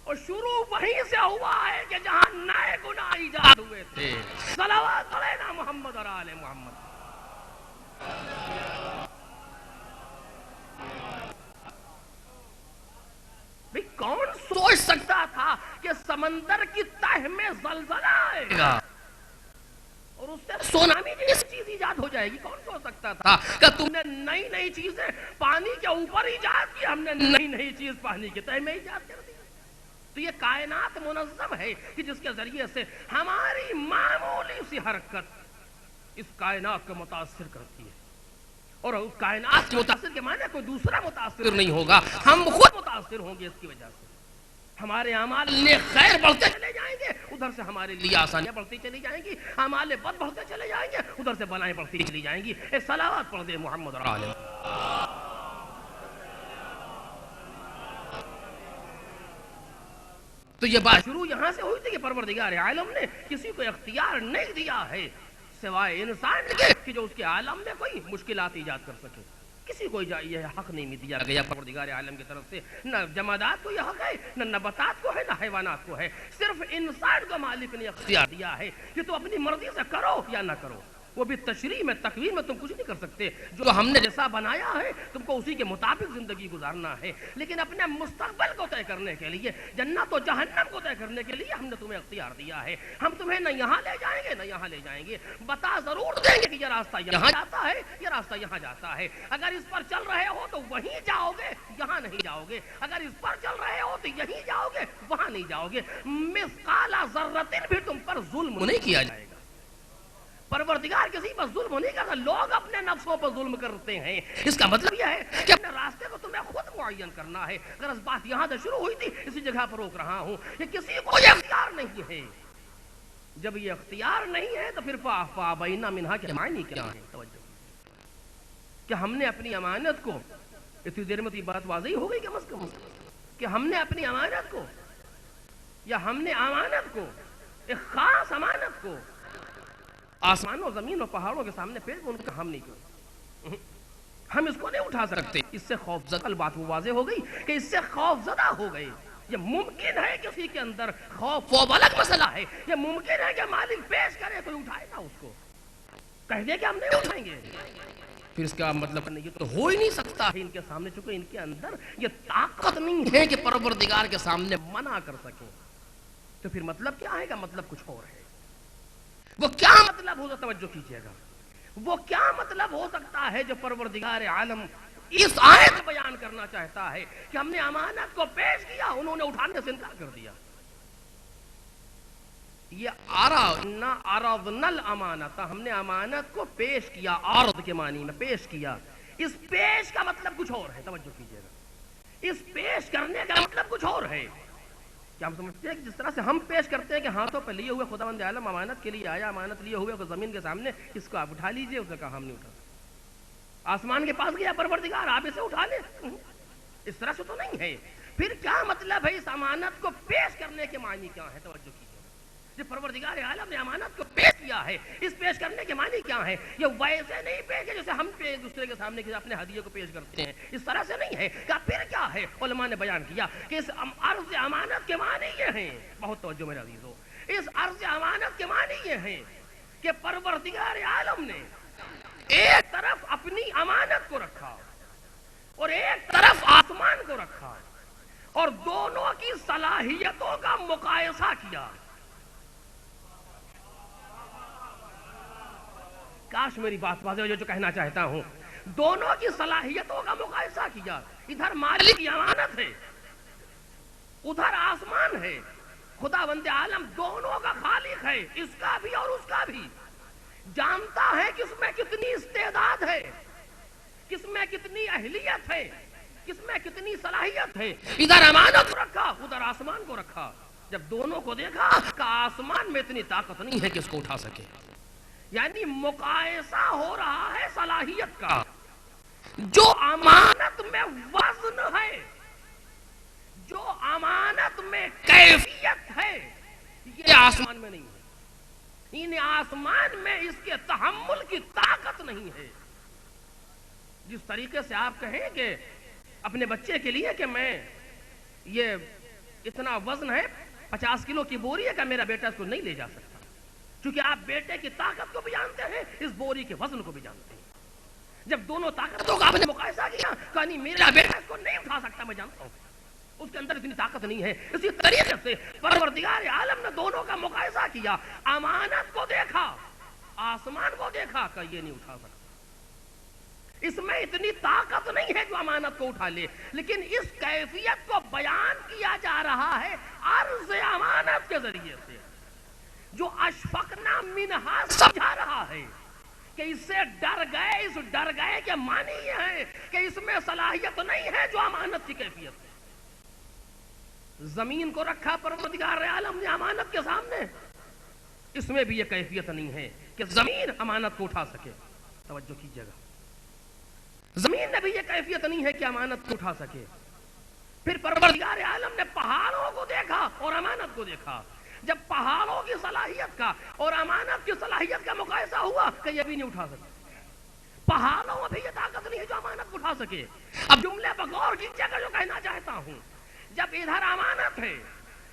اور شروع وہیں سے ہوا ہے کہ جہاں نئے گناہ ایجاد ہوئے تھے۔ صلوات علینا محمد اور آل محمد۔ بھئی کون سوچ سکتا تھا کہ سمندر کی تہ میں زلزلہ آئے گا اور اس سے سونامی جیسی چیز ایجاد ہو جائے گی؟ کون سوچ سکتا تھا کہ تم نے نئی نئی چیزیں پانی کے اوپر ایجاد کی، ہم نے نئی نئی چیز پانی کے تہ میں ایجاد کر دی۔ تو یہ کائنات منظم ہے کہ جس کے ذریعے سے ہماری معمولی سی حرکت اس کائنات کو متاثر کرتی ہے، اور اس کائنات کے متاثر کے معنی کوئی دوسرا متاثر نہیں ہوگا، ہم خود متاثر ہوں گے اس کی وجہ سے۔ ہمارے اعمال نیک خیر بڑھتے چلے جائیں جائیں گے ادھر سے ہمارے لیے آسانیاں بڑھتی چلی جائیں گی، ہمارے بد بڑھتے چلے جائیں گے ادھر سے بلائیں بڑھتی چلی جائیں گی. اے صلوات پڑھ دے محمد اور آل. تو یہ بات شروع یہاں سے ہوئی تھی کہ پروردگار عالم نے کسی کو اختیار نہیں دیا ہے سوائے انسان کے کہ جو اس کے عالم میں کوئی مشکلات ایجاد کر سکے. کسی کو یہ حق نہیں دیا گیا پروردگار عالم کی طرف سے. نہ جمادات کو یہ حق ہے، نہ نباتات کو ہے، نہ حیوانات کو ہے. صرف انسان کو مالک نے اختیار دیا ہے کہ تو اپنی مرضی سے کرو یا نہ کرو. وہ بھی تشریح میں تکوین میں تم کچھ نہیں کر سکتے. جو ہم نے جیسا بنایا ہے تم کو اسی کے مطابق زندگی گزارنا ہے. لیکن اپنے مستقبل کو طے کرنے کے لیے، جنت و جہنم کو طے کرنے کے لیے ہم نے تمہیں اختیار دیا ہے. ہم تمہیں نہ یہاں لے جائیں گے نہ یہاں لے جائیں گے. بتا ضرور دیں گے کہ یہ راستہ یہاں جاتا ہے، یہ راستہ یہاں جاتا ہے. اگر اس پر چل رہے ہو تو وہیں جاؤ گے، یہاں نہیں جاؤ گے. اگر اس پر چل رہے ہو تو یہیں جاؤ گے، وہاں نہیں جاؤ گے. مثقال ذرۃ بھی تم پر ظلم نہیں کیا جائے گا. پروردگار کسی پر ظلم نہیں کرتا. لوگ اپنے نفسوں پر ظلم کرتے ہیں. اس کا مطلب یہ ہے کہ اپنے راستے کو تمہیں خود معین کرنا ہے. غرض بات یہاں سے شروع ہوئی تھی، اسی جگہ پر روک رہا ہوں کہ کسی کو یہ اختیار نہیں ہے. جب یہ اختیار نہیں ہے تو پھر فَأَبَيْنَا مِنْهَا کے معنی کیا ہے؟ توجہ کہ ہم نے اپنی امانت کو، اتنی دیر میں تو یہ بات واضح ہو گئی کم از کم کہ ہم نے اپنی امانت کو، یا ہم نے امانت کو، ایک خاص امانت کو آسمانوں زمین اور پہاڑوں کے سامنے پیش ان کا ہم نہیں کرتے. ہم اس کو نہیں اٹھا سکتے. اس سے خوف زدہ بات وہ واضح ہو گئی کہ اس سے خوف زدہ ہو گئے. یہ ممکن ہے کسی کے اندر خوف، وہ الگ مسئلہ ہے. یہ ممکن ہے کہ مالک پیش کرے کوئی اٹھائے گا، اس کو کہہ دے کہ ہم نہیں اٹھائیں گے. پھر اس کا مطلب نہیں، یہ تو ہو ہی نہیں سکتا ہے ان کے سامنے، چونکہ ان کے اندر یہ طاقت نہیں ہے کہ پروردگار کے سامنے منع کر سکیں. تو پھر مطلب کیا ہے؟ کا مطلب کچھ اور ہے. وہ کیا مطلب ہو، توجہ کیجئے گا، وہ کیا مطلب ہو سکتا ہے جو پروردگار عالم اس آیت بیان کرنا چاہتا ہے کہ ہم نے امانت کو پیش کیا، انہوں نے اٹھانے سے انکار کر دیا. یہ عرضنا الامانت، ہم نے امانت کو پیش کیا. عرض کے معنی میں پیش کیا. اس پیش کا مطلب کچھ اور ہے. توجہ کیجئے گا، اس پیش کرنے کا مطلب کچھ اور ہے. کیا ہم سمجھتے ہیں کہ جس طرح سے ہم پیش کرتے ہیں کہ ہاتھوں پہ لیے ہوئے خداوند عالم امانت کے لیے آیا، امانت لیے ہوئے کو زمین کے سامنے، اس کو آپ اٹھا لیجئے، اس نے کہا ہم نہیں اٹھا. آسمان کے پاس گیا پروردگار، آپ اسے اٹھا لیں. اس طرح سے تو نہیں ہے. پھر کیا مطلب ہے اس امانت کو پیش کرنے کے معنی کیا ہے؟ توجہ کیجیے. جب پروردگار عالم نے امانت کو پیش کیا ہے، اس پیش کرنے کے معنی کیا ہے؟ یہ ویسے نہیں پیش ہے جیسے ہم ایک دوسرے کے سامنے اپنے ہدیے کو پیش کرتے ہیں. اس طرح سے نہیں ہے. کہ پھر کیا ہے؟ علماء نے بیان کیا کہ اس عرض امانت کے معنی یہ ہیں. بہت توجہ میرے عزیزو. اس عرض امانت کے معنی یہ ہیں کہ پروردگار عالم نے ایک طرف اپنی امانت کو رکھا اور ایک طرف آسمان کو رکھا، اور دونوں کی صلاحیتوں کا مقایسہ کیا. کاش میری بات واضح ہو جو کہنا چاہتا ہوں. دونوں کی صلاحیتوں کا مقایسہ کیا. ادھر مالک کی امانت ہے، ادھر آسمان ہے. خداوند عالم دونوں کا خالق ہے، اس کا بھی اور اس کا بھی. جانتا ہے کس میں کتنی استعداد ہے، کس میں کتنی اہلیت ہے، کس میں کتنی صلاحیت ہے. ادھر امانت کو رکھا، ادھر آسمان کو رکھا. جب دونوں کو دیکھا کہ آسمان میں اتنی طاقت نہیں ہے کہ اس کو اٹھا سکے. یعنی مقایسہ ہو رہا ہے صلاحیت کا. جو امانت میں وزن ہے، جو امانت میں کیفیت ہے، یہ آسمان میں نہیں ہے. ان آسمان میں اس کے تحمل کی طاقت نہیں ہے. جس طریقے سے آپ کہیں کہ اپنے بچے کے لیے کہ میں یہ اتنا وزن ہے، 50 کلو کی بوری ہے، کہ میرا بیٹا اس کو نہیں لے جا سکتا. کیونکہ آپ بیٹے کی طاقت کو بھی جانتے ہیں، اس بوری کے وزن کو بھی جانتے ہیں. جب دونوں طاقتوں کا آپ نے مقایسہ کیا کہ نہیں میرا بیٹا اس کو نہیں اٹھا سکتا، میں جانتا ہوں اس کے اندر اتنی طاقت نہیں ہے. اسی طریقے سے پروردگار عالم نے دونوں کا مقایسہ کیا. امانت کو دیکھا، آسمان کو دیکھا کہ یہ نہیں اٹھا سکتا. اس میں اتنی طاقت نہیں ہے جو امانت کو اٹھا لے. لیکن اس کیفیت کو بیان کیا جا رہا ہے عرض امانت کے ذریعے سے. جو اشفقنا منہا سمجھا رہا ہے کہ اس سے ڈر گئے. اس ڈر گئے کے معنی یہ ہے کہ اس میں صلاحیت نہیں ہے جو امانت کی کیفیت ہے. زمین کو رکھا پروردگار عالم نے امانت کے سامنے، اس میں بھی یہ کیفیت نہیں ہے کہ زمین امانت کو اٹھا سکے. توجہ کیجیے گا، زمین میں بھی یہ کیفیت نہیں ہے کہ امانت کو اٹھا سکے. پھر پروردگار عالم نے پہاڑوں کو دیکھا اور امانت کو دیکھا. جب پہاڑوں کی صلاحیت کا اور امانت کی صلاحیت کا مقایسہ ہوا کہ یہ بھی نہیں اٹھا سکے. پہاڑوں میں بھی یہ طاقت نہیں ہے جو امانت کو اٹھا سکے. اب جملے پر غور کیجیے گا جو کہنا چاہتا ہوں. جب ادھر امانت ہے،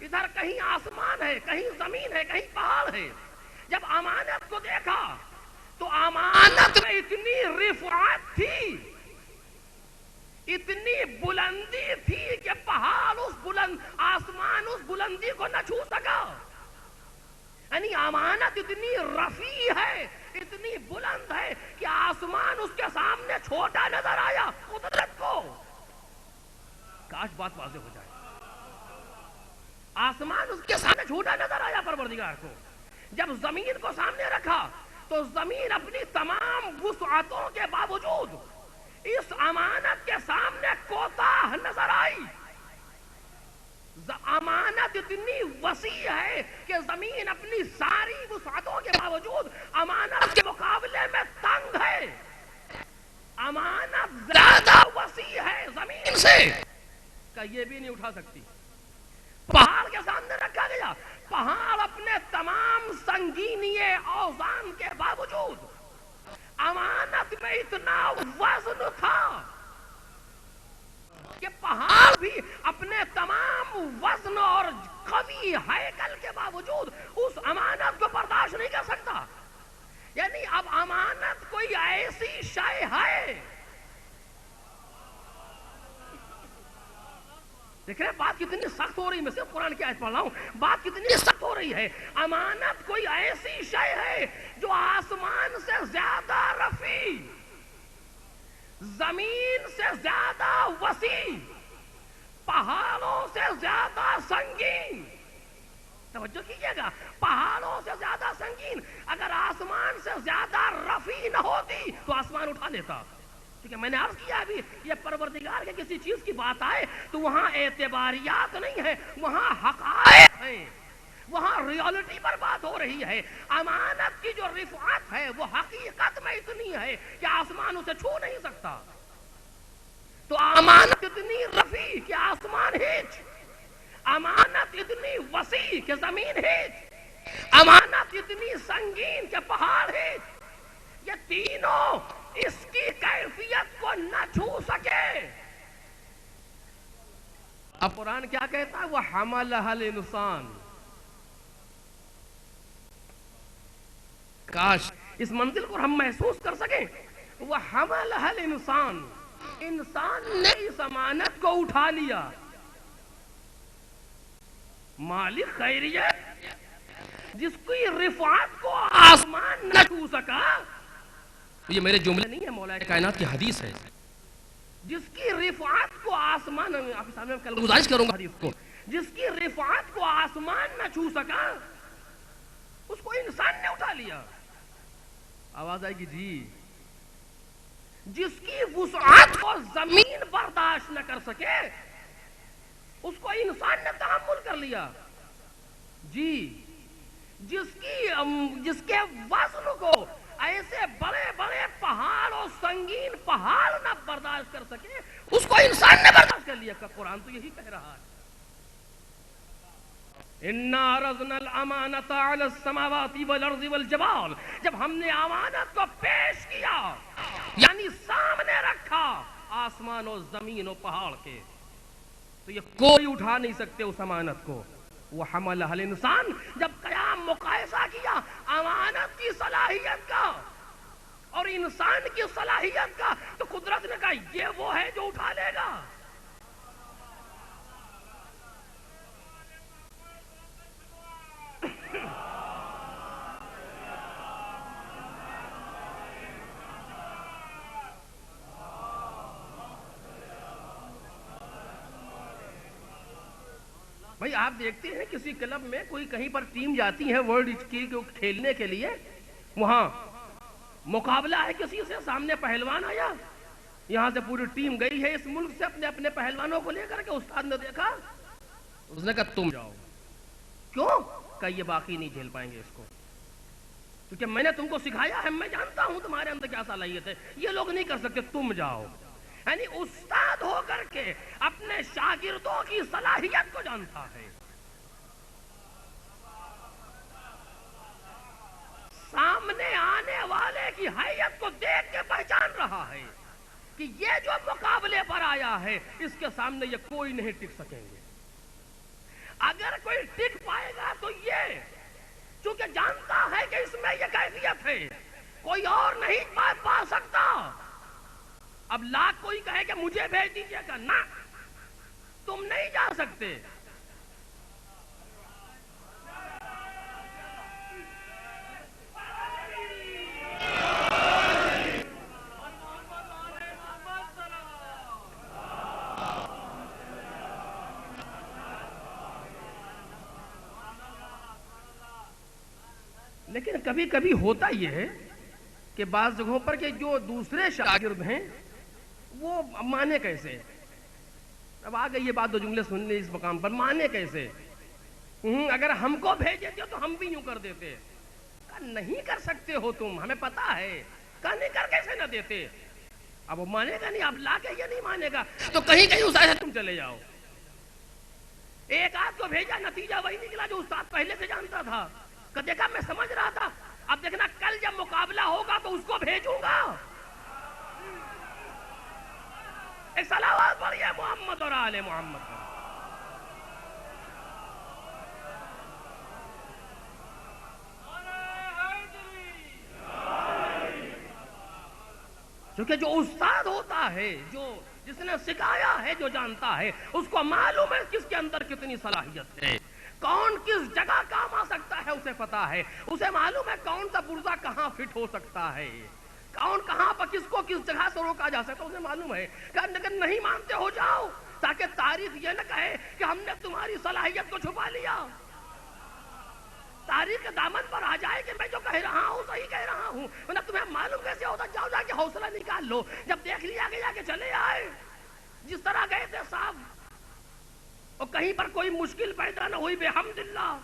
ادھر کہیں آسمان ہے، کہیں زمین ہے، کہیں پہاڑ ہے. جب امانت کو دیکھا تو امانت میں اتنی رفعت تھی، اتنی بلندی تھی کہ پہاڑ اس بلند، آسمان اس بلندی کو نہ چھو سکا. یعنی امانت اتنی رفیع ہے، اتنی بلند ہے کہ آسمان اس کے سامنے چھوٹا نظر آیا قدرت کو. کاش بات واضح ہو جائے. آسمان اس کے سامنے چھوٹا نظر آیا پروردگار کو. جب زمین کو سامنے رکھا تو زمین اپنی تمام وسعتوں کے باوجود اس امانت کے سامنے کوتاہ نظر آئی. امانت اتنی وسیع ہے کہ زمین اپنی ساری وسعتوں کے باوجود امانت کے مقابلے میں تنگ ہے. امانت زیادہ وسیع ہے زمین سے کہ یہ بھی نہیں اٹھا سکتی. پہاڑ کے سامنے رکھا گیا، پہاڑ اپنے تمام سنگینی اوزان کے باوجود امانت میں اتنا وزن تھا کہ پہاڑ بھی اپنے تمام وزن اور قوی ہیکل کے باوجود اس امانت کو برداشت نہیں کر سکتا. یعنی اب امانت کوئی ایسی شے ہے، دیکھ رہے بات کتنی سخت ہو رہی ہے. میں صرف قرآن کی آیت پڑھ رہا ہوں، بات کتنی سخت ہو رہی ہے. امانت کوئی ایسی شے ہے جو آسمان سے زیادہ رفیع، زمین سے زیادہ وسیع، پہاڑوں سے زیادہ سنگین. توجہ کیجیے گا، پہاڑوں سے زیادہ سنگین. اگر آسمان سے زیادہ رفیع نہ ہوتی تو آسمان اٹھا لیتا. ٹھیک ہے، میں نے عرض کیا ابھی یہ پروردگار کے کسی چیز کی بات آئے تو وہاں اعتباریات نہیں ہے، وہاں حقائق ہیں، وہاں ریالٹی پر بات ہو رہی ہے. امانت کی جو رفعت ہے وہ حقیقت میں اتنی ہے کہ آسمان اسے چھو نہیں سکتا. تو امانت اتنی رفیع کہ آسمان ہیچ، امانت اتنی وسیع کہ زمین ہیچ، امانت اتنی سنگین کہ پہاڑ ہیچ. یہ تینوں اس کی کیفیت کو نہ چھو سکے. اب قرآن کیا کہتا ہے؟ وہ حملها الانسان. کاش اس منزل کو ہم محسوس کر سکیں. وہ حملها الانسان، انسان نے اس امانت کو اٹھا لیا. مالک خیریت جس کی رفعت کو آسمان نہ چھو سکا، یہ میرے جملے نہیں ہے، مولا کائنات کی حدیث ہے. جس کی رفعت کو آسمان، آپ کے سامنے کل گزارش کروں گا حدیث کو، جس کی رفعت کو آسمان نہ چھو سکا اس کو انسان نے اٹھا لیا. آواز آئے گی جی. جس کی وسعت کو زمین برداشت نہ کر سکے اس کو انسان نے تحمل کر لیا. جی جس کے وزن کو ایسے بڑے بڑے پہاڑ اور سنگین پہاڑ نہ برداشت کر سکے اس کو انسان نے برداشت کر لیا. قرآن تو یہی کہہ رہا ہے. اِنَّا عَرَضْنَا الْأَمَانَةَ عَلَى السَّمَاوَاتِ وَالْأَرْضِ وَالْجِبَالِ. جب ہم نے امانت کو پیش کیا یعنی سامنے رکھا آسمان و زمین و پہاڑ کے، تو یہ کوئی اٹھا نہیں سکتے اس امانت کو. وہ حملها الانسان. جب قیام مقایسہ کیا امانت کی صلاحیت کا اور انسان کی صلاحیت کا تو قدرت نے کہا یہ وہ ہے جو اٹھا لے گا. بھائی آپ دیکھتے ہیں کسی کلب میں کوئی کہیں پر ٹیم جاتی ہے ورلڈ کی کھیلنے کے لیے، وہاں مقابلہ ہے کسی سے، سامنے پہلوان آیا، یہاں سے پوری ٹیم گئی ہے اس ملک سے اپنے اپنے پہلوانوں کو لے کر کے، استاد نے دیکھا اس نے کہا تم جاؤ. کیوں؟ کہ یہ باقی نہیں جھیل پائیں گے اس کو، کیونکہ میں نے تم کو سکھایا ہے، میں جانتا ہوں تمہارے اندر کیا صلاحیت ہے، یہ لوگ نہیں کر سکتے، تم جاؤ. یعنی استاد ہو کر کے اپنے شاگردوں کی صلاحیت کو جانتا ہے، سامنے آنے والے کی حیثیت کو دیکھ کے پہچان رہا ہے کہ یہ جو مقابلے پر آیا ہے اس کے سامنے یہ کوئی نہیں ٹک سکیں گے. اگر کوئی ٹک پائے گا تو یہ چونکہ جانتا ہے کہ اس میں یہ کیفیت ہے، کوئی اور نہیں پا سکتا. اب لاکھ کوئی کہے کہ مجھے بھیج دیجیے گا، نہ، تم نہیں جا سکتے. لیکن کبھی کبھی ہوتا یہ ہے کہ بعض جگہوں پر کہ جو دوسرے شاگرد ہیں وہ مانے کیسے. اب آ گئی یہ بات، دو جملے سن لیں اس مقام پر، مانے کیسے. اگر ہم کو بھیج دیتے تو ہم بھی یوں کر دیتے. کہا نہیں کر سکتے ہو تم، ہمیں پتا ہے. کہا نہیں کر کیسے نہ دیتے. اب وہ مانے گا نہیں، اب لا کے یہ نہیں مانے گا تو کہیں کہیں اس سے تم چلے جاؤ. ایک آدھ کو بھیجا، نتیجہ وہی نکلا جو استاد پہلے سے جانتا تھا. کہ دیکھا میں سمجھ رہا تھا، اب دیکھنا کل جب مقابلہ ہوگا تو اس کو بھیجوں گا. ایک صلوات پڑھیے محمد اور آل محمد. کیونکہ جو استاد ہوتا ہے، جس نے سکھایا ہے، جو جانتا ہے، اس کو معلوم ہے کس کے اندر کتنی صلاحیت ہے، کون کس جگہ کام آ سکتا ہے، اسے پتا ہے. اسے معلوم ہے کون سا پرزہ کہاں فٹ ہو سکتا ہے، کون کہاں پر کس کو کس جگہ سے روکا جا سکتا ہے، اسے معلوم ہے. کہ اگر نہیں مانتے ہو جاؤ، تاکہ تاریخ یہ نہ کہے کہ ہم نے تمہاری صلاحیت کو چھپا لیا. تاریخ کے دامن پر آ جائے کہ میں جو کہہ رہا ہوں صحیح کہہ رہا ہوں. مطلب تمہیں معلوم کیسے ہوتا؟ جاؤ جا کے حوصلہ نکال لو. جب دیکھ لیا گیا کہ چلے آئے جس طرح گئے تھے صاحب، اور کہیں پر کوئی مشکل پیدا نہ ہوئی، بحمداللہ.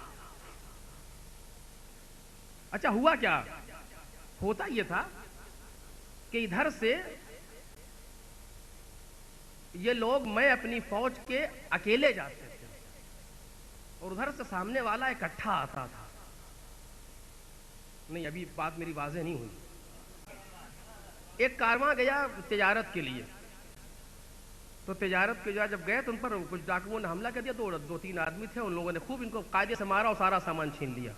اچھا ہوا کیا؟ ہوتا یہ تھا کہ ادھر سے یہ لوگ، میں اپنی فوج کے اکیلے جاتے تھے اور ادھر سے سامنے والا اکٹھا آتا تھا. نہیں ابھی بات میری واضح نہیں ہوئی. ایک کارواں گیا تجارت کے لیے، تو تجارت کے جب گئے تو ان پر کچھ ڈاکوؤں نے حملہ کر دیا. دو تین آدمی تھے، ان لوگوں نے خوب ان کو قاعدے سے مارا اور سارا سامان چھین لیا.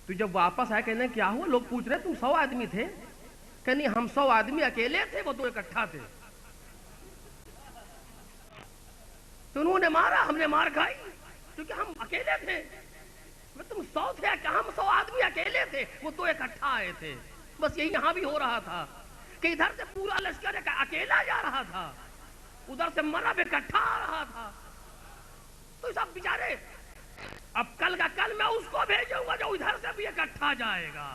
تو جب واپس آئے کہنے کیا ہوا، لوگ پوچھ رہے تم 100 آدمی تھے؟ کہ نہیں، ہم 100 آدمی اکیلے تھے، وہ 2 اکٹھا تھے. تو انہوں نے مارا، ہم نے مار کھائی کیونکہ ہم اکیلے تھے. تم 100 تھے کہ ہم 100 آدمی اکیلے تھے، وہ 2 اکٹھا آئے تھے. بس یہی یہاں بھی ہو رہا تھا کہ ادھر سے پورا لشکر اکیلا جا رہا تھا، ادھر سے مرب اکٹھا آ رہا تھا. تو سب بیچارے، اب کل کا کل میں اس کو بھیجوں گا جو ادھر سے بھی اکٹھا جائے گا،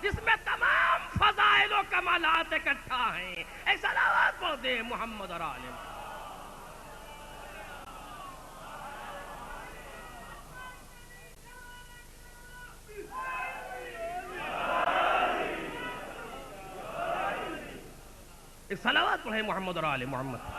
جس میں تمام فضائل و کمالات اکٹھا ہیں. ایک صلوات پڑھ دے محمد اور آل محمد. ایک صلوات پڑھے محمد اور آل محمد.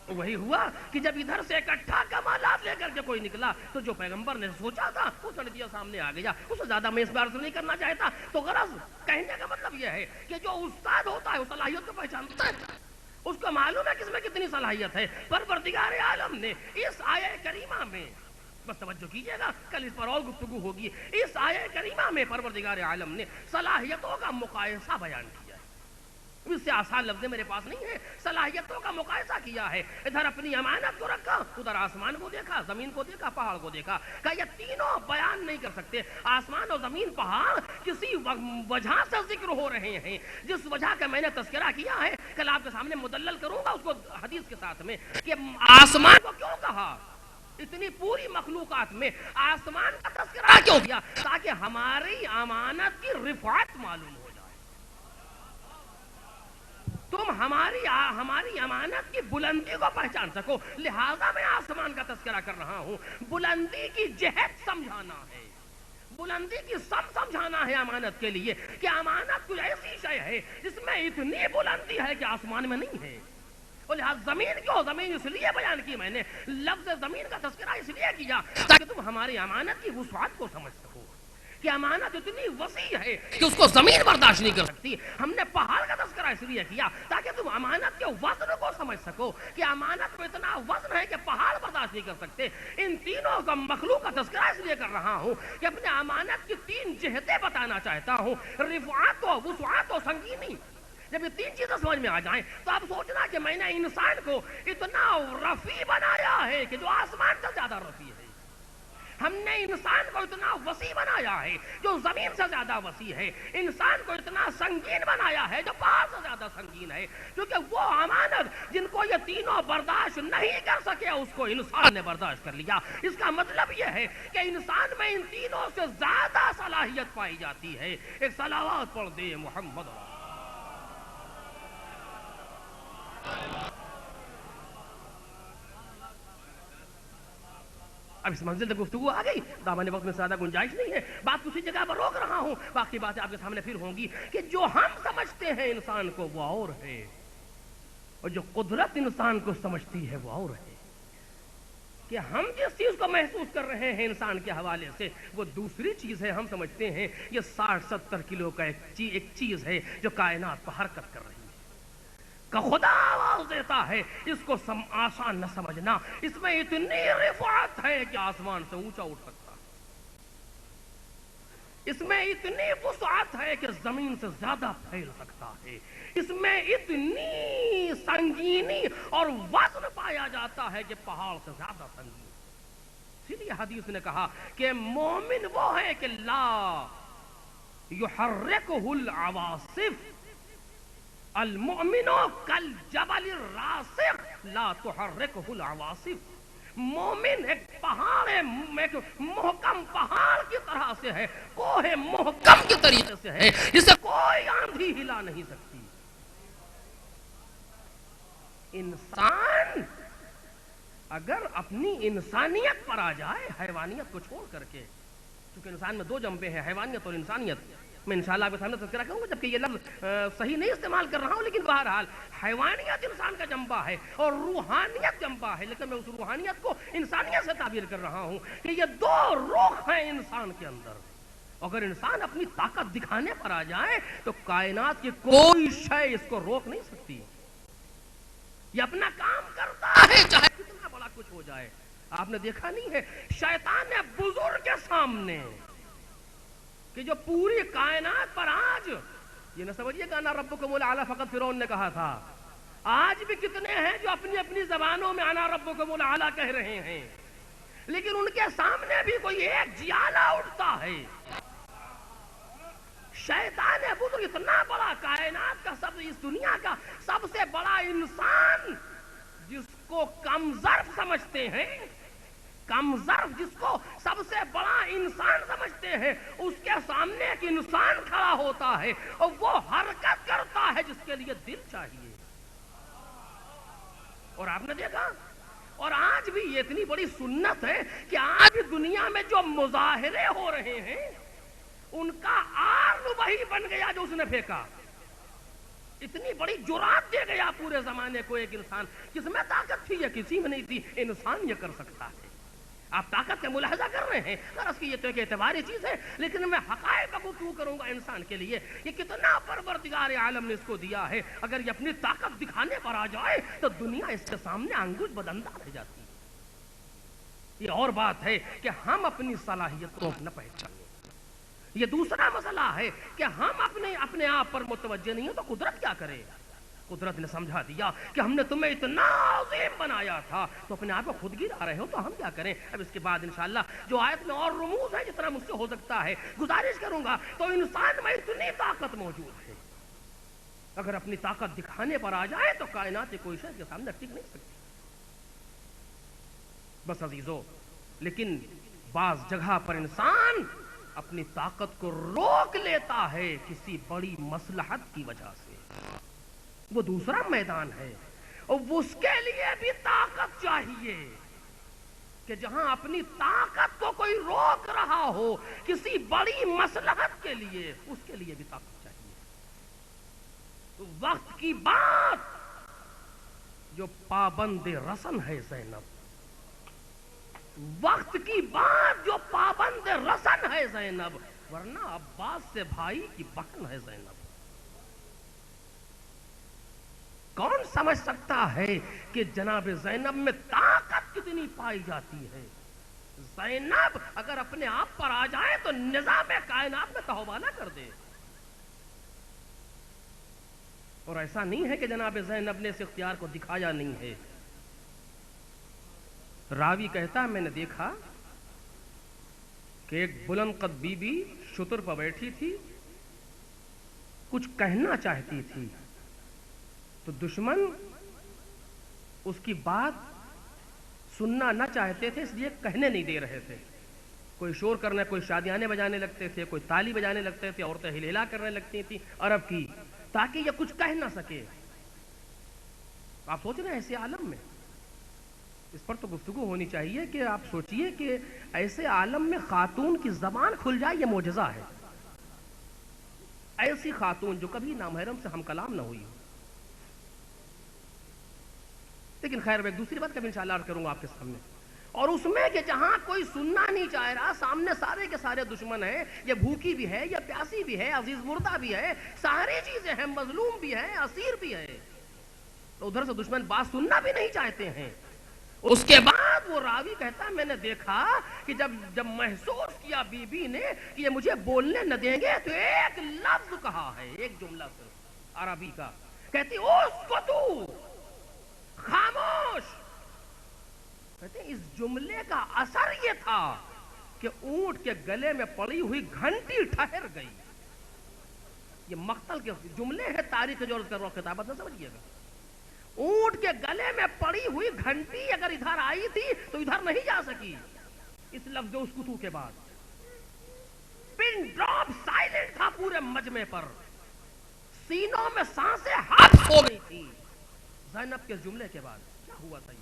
وہی ہوا کہ جب ادھر سے اکٹھا کمالات لے کر کے کوئی نکلا تو جو پیغمبر نے سوچا تھا وہ سڑکیاں سامنے آ گیا. اس سے زیادہ میں اس بار سے نہیں کرنا چاہتا. تو غرض کہنے کا مطلب یہ ہے کہ جو استاد ہوتا ہے وہ صلاحیت کو پہچانتا ہے، اس کو معلوم ہے کس میں کتنی صلاحیت ہے. پروردگار عالم نے اس آیہ کریمہ میں، بس توجہ کیجئے گا، کل اس پر اور گفتگو ہوگی، اس آیہ کریمہ میں پروردگار عالم نے صلاحیتوں کا مقایسہ بیان کیا ہے. اس سے آسان لفظ میرے پاس نہیں ہے. صلاحیتوں کا مقایسہ کیا ہے. ادھر اپنی امانت کو رکھا، ادھر آسمان کو دیکھا، زمین کو دیکھا، پہاڑ کو دیکھا. کہ یہ تینوں بیان نہیں کر سکتے. آسمان اور زمین، پہاڑ کسی وجہ سے ذکر ہو رہے ہیں، جس وجہ کا میں نے تذکرہ کیا ہے. کل آپ کے سامنے مدلل کروں گا اس کو حدیث کے ساتھ میں، کہ آسمان کو کیوں کہا، اتنی پوری مخلوقات میں آسمان کا تذکرہ کیوں کیا، تاکہ ہماری امانت کی رفعت معلوم ہو. تم ہماری امانت کی بلندی کو پہچان سکو، لہذا میں آسمان کا تذکرہ کر رہا ہوں۔ بلندی کی جہت سمجھانا ہے، بلندی کی سمجھانا ہے امانت کے لیے، کہ امانت کوئی ایسی شے ہے جس میں اتنی بلندی ہے کہ آسمان میں نہیں ہے۔ اور لہذا زمین کیوں، زمین اس لیے بیان کی میں نے، لفظ زمین کا تذکرہ اس لیے کیا تاکہ تم ہماری امانت کی وسعت کو سمجھ سکو، کہ امانت اتنی وسیع ہے کہ اس کو زمین برداشت نہیں کر سکتی۔ ہم نے پہاڑ کا تذکرہ اس لیے کیا تاکہ تم امانت کے وزن کو سمجھ سکو، کہ امانت میں اتنا وزن ہے کہ پہاڑ برداشت نہیں کر سکتے۔ ان تینوں کا مخلوق کا تذکرہ اس لیے کر رہا ہوں کہ اپنے امانت کی تین جہتیں بتانا چاہتا ہوں، رفعت و وسعت و سنگینی۔ جب یہ تین چیزیں سمجھ میں آ جائیں تو آپ سوچنا کہ میں نے انسان کو اتنا رفیع بنایا ہے کہ جو آسمان سے زیادہ رفیع ہے، ہم نے انسان کو اتنا وسیع بنایا ہے جو زمین سے زیادہ وسیع ہے، انسان کو اتنا سنگین بنایا ہے جو پہاڑ سے زیادہ سنگین ہے، کیونکہ وہ امانت جن کو یہ تینوں برداشت نہیں کر سکے اس کو انسان نے برداشت کر لیا۔ اس کا مطلب یہ ہے کہ انسان میں ان تینوں سے زیادہ صلاحیت پائی جاتی ہے۔ ایک صلوات پڑھ دے محمد۔ اب اس منزل تک گفتگو آ گئی، دامن وقت میں زیادہ گنجائش نہیں ہے، بات اسی جگہ پر روک رہا ہوں، باقی باتیں آپ کے سامنے پھر ہوں گی کہ جو ہم سمجھتے ہیں انسان کو وہ اور ہے، اور جو قدرت انسان کو سمجھتی ہے وہ اور ہے، کہ ہم جس چیز کو محسوس کر رہے ہیں انسان کے حوالے سے وہ دوسری چیز ہے۔ ہم سمجھتے ہیں یہ 60-70 کلو کا ایک چیز ہے جو کائنات پر حرکت کر رہی ہے، کہ خدا آواز دیتا ہے، اس کو آسان نہ سمجھنا، اس میں اتنی رفعت ہے کہ آسمان سے اونچا اٹھ سکتا ہے، اس میں اتنی وسعت ہے کہ زمین سے زیادہ پھیل سکتا ہے، اس میں اتنی سنگینی اور وزن پایا جاتا ہے کہ پہاڑ سے زیادہ سنگین۔ اسی لیے حدیث نے کہا کہ مومن وہ ہے کہ لا یحرکہ العواصف، المؤمن کالجبل الراسخ لا تحرکہ العواصف۔ مومن ایک پہاڑ ہے، ایک محکم پہاڑ کی طرح سے ہے، کوہ محکم کے طریقے سے ہے جسے کوئی آندھی ہلا نہیں سکتی۔ انسان اگر اپنی انسانیت پر آ جائے، حیوانیت کو چھوڑ کر کے، کیونکہ انسان میں دو جنبے ہیں، حیوانیت اور انسانیت، میں انشاءاللہ آپ کے سامنے تذکرہ کروں گا جبکہ یہ لفظ صحیح نہیں استعمال کر رہا ہوں، لیکن بہرحال حیوانیت انسان کا جنبہ ہے اور روحانیت جنبہ ہے، لیکن میں اس روحانیت کو انسانیت سے تعبیر کر رہا ہوں کہ یہ دو رخ ہیں انسان کے اندر۔ اگر انسان اپنی طاقت دکھانے پر آ جائے تو کائنات کی کوئی شے اس کو روک نہیں سکتی، یہ اپنا کام کرتا ہے چاہے کتنا بڑا کچھ ہو جائے۔ آپ نے دیکھا نہیں ہے شیطان نے بزرگ کے سامنے کہ جو پوری کائنات پر آج یہ نہ سمجھیے کہ انا ربکم الاعلی فقط فرعون نے کہا تھا، آج بھی کتنے ہیں جو اپنی اپنی زبانوں میں انا ربکم الاعلی کہہ رہے ہیں، لیکن ان کے سامنے بھی کوئی ایک جیالا اٹھتا ہے۔ شیطان بزرگ اتنا بڑا کائنات کا اس دنیا کا سب سے بڑا انسان جس کو کم ظرف سمجھتے ہیں، کم ظرف جس کو سب سے بڑا انسان سمجھتے ہیں، اس کے سامنے ایک انسان کھڑا ہوتا ہے اور وہ حرکت کرتا ہے جس کے لیے دل چاہیے۔ اور آپ نے دیکھا، اور آج بھی یہ اتنی بڑی سنت ہے کہ آج دنیا میں جو مظاہرے ہو رہے ہیں ان کا آر وہی بن گیا جو اس نے پھینکا۔ اتنی بڑی جرات دے گیا پورے زمانے کو ایک انسان، کس میں طاقت تھی یا کسی میں نہیں تھی، انسان یہ کر سکتا ہے۔ آپ طاقت کا ملاحظہ کر رہے ہیں، غرض کی یہ تو ایک اعتباری چیز ہے، لیکن میں حقائق کا گفتگو کروں گا انسان کے لیے، یہ کتنا پروردگار عالم نے اس کو دیا ہے، اگر یہ اپنی طاقت دکھانے پر آ جائے تو دنیا اس کے سامنے انگوش بدندہ رہ جاتی ہے۔ یہ اور بات ہے کہ ہم اپنی صلاحیت کو نہ پہچانیں، یہ دوسرا مسئلہ ہے کہ ہم اپنے آپ پر متوجہ نہیں ہیں تو قدرت کیا کرے۔ قدرت نے سمجھا دیا کہ ہم نے تمہیں اتنا عظیم بنایا تھا تو اپنے آپ کو خود گرا رہے ہو تو ہم کیا کریں۔ اب اس کے بعد انشاءاللہ جو آیت میں اور رموز ہے جتنا مجھ سے ہو سکتا ہے گزارش کروں گا، تو انسان میں اتنی طاقت موجود ہے، اگر اپنی طاقت دکھانے پر آ جائے تو کائنات کوئی شے کے سامنے ٹک نہیں سکتی۔ بس عزیزو، لیکن بعض جگہ پر انسان اپنی طاقت کو روک لیتا ہے کسی بڑی مصلحت کی وجہ سے۔ وہ دوسرا میدان ہے، اور اس کے لیے بھی طاقت چاہیے کہ جہاں اپنی طاقت کو کوئی روک رہا ہو کسی بڑی مصلحت کے لیے، اس کے لیے بھی طاقت چاہیے. تو وقت کی بات جو پابند رسن ہے زینب، وقت کی بات جو پابند رسن ہے زینب، ورنہ عباس سے بھائی کی بہن ہے زینب. کون سمجھ سکتا ہے کہ جناب زینب میں طاقت کتنی پائی جاتی ہے؟ زینب اگر اپنے آپ پر آ جائے تو نظام کائنات میں تہوانہ کر دے. اور ایسا نہیں ہے کہ جناب زینب نے اس اختیار کو دکھایا نہیں ہے. راوی کہتا ہے میں نے دیکھا کہ ایک بلند قد بی بی شتر پر بیٹھی تھی، کچھ کہنا چاہتی تھی تو دشمن اس کی بات سننا نہ چاہتے تھے، اس لیے کہنے نہیں دے رہے تھے. کوئی شور کرنا، کوئی شادیانے بجانے لگتے تھے، کوئی تالی بجانے لگتے تھے، عورتیں ہلیلا کرنے لگتی تھیں عرب کی، تاکہ یہ کچھ کہہ نہ سکے. آپ سوچ رہے ہیں ایسے عالم میں، اس پر تو گفتگو ہونی چاہیے کہ آپ سوچئے کہ ایسے عالم میں خاتون کی زبان کھل جائے، یہ معجزہ ہے. ایسی خاتون جو کبھی نامحرم سے ہم کلام نہ ہوئی ہو. لیکن خیر میں ایک دوسری بات کبھی انشاءاللہ عرض کروں گا آپ کے سامنے، اور اس میں کہ جہاں کوئی سننا نہیں چاہ رہا، سامنے سارے کے سارے دشمن ہیں، یہ بھوکی بھی ہے، یہ پیاسی بھی ہے، عزیز مردہ بھی ہے، ساری چیزیں ہیں، مظلوم بھی ہے، اسیر بھی ہے، تو ادھر سے دشمن بات سننا بھی نہیں چاہتے ہیں. اس کے بعد وہ راوی کہتا ہے میں نے دیکھا کہ جب محسوس کیا بی بی نے کہ یہ مجھے بولنے نہ دیں گے، تو ایک لفظ کہا ہے، ایک جملہ صرف عربی کا، کہتی اسکتو، خاموش. کہتے ہیں اس جملے کا اثر یہ تھا کہ اونٹ کے گلے میں پڑی ہوئی گھنٹی ٹھہر گئی. یہ مقتل کے جملے ہیں، تاریخ جو کر رہا ہوں، کتابت نہ سمجھیے گا. اونٹ کے گلے میں پڑی ہوئی گھنٹی اگر ادھر آئی تھی تو ادھر نہیں جا سکی. اس لفظ اس کتو کے بعد پن ڈراپ سائلنٹ تھا پورے مجمع پر، سینوں میں سانسیں حبس ہو گئی تھی. زینب کے جملے کے بعد کیا ہوا تھا؟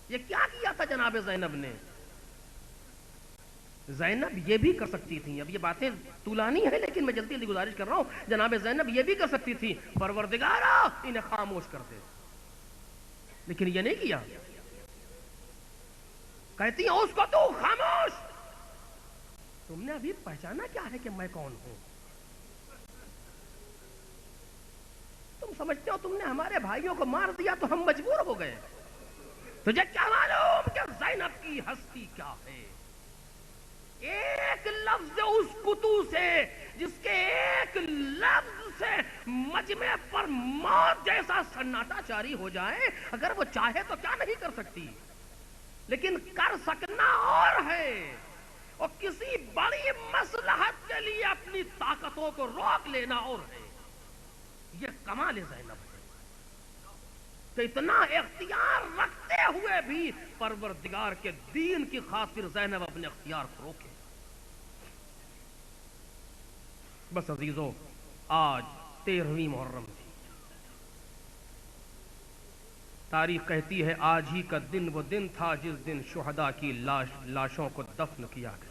یہ کیا کیا تھا جناب زینب نے؟ زینب یہ بھی کر سکتی تھی، اب یہ باتیں طولانی ہیں لیکن میں جلدی جلدی گزارش کر رہا ہوں، جناب زینب یہ بھی کر سکتی تھی پروردگارا انہیں خاموش کر دے، لیکن یہ نہیں کیا. کہتی ہیں اس کو تو خاموش. تم نے ابھی پہچانا کیا ہے کہ میں کون ہوں؟ تم سمجھتے ہو تم نے ہمارے بھائیوں کو مار دیا تو ہم مجبور ہو گئے؟ تجھے کیا معلوم کہ زینب کی ہستی کیا ہے؟ ایک لفظ اس کتو سے، جس کے ایک لفظ سے مجمع پر موت جیسا سناٹا جاری ہو جائے، اگر وہ چاہے تو کیا نہیں کر سکتی، لیکن کر سکنا اور ہے، اور کسی بڑی مصلحت کے لیے اپنی طاقتوں کو روک لینا اور ہے. یہ کمال زینب ہے کہ اتنا اختیار رکھتے ہوئے بھی پروردگار کے دین کی خاطر زینب اپنے اختیار کو روکے. بس عزیزو، آج 13ویں محرم تھی. تاریخ کہتی ہے آج ہی کا دن وہ دن تھا جس دن شہداء کی لاشوں کو دفن کیا گیا.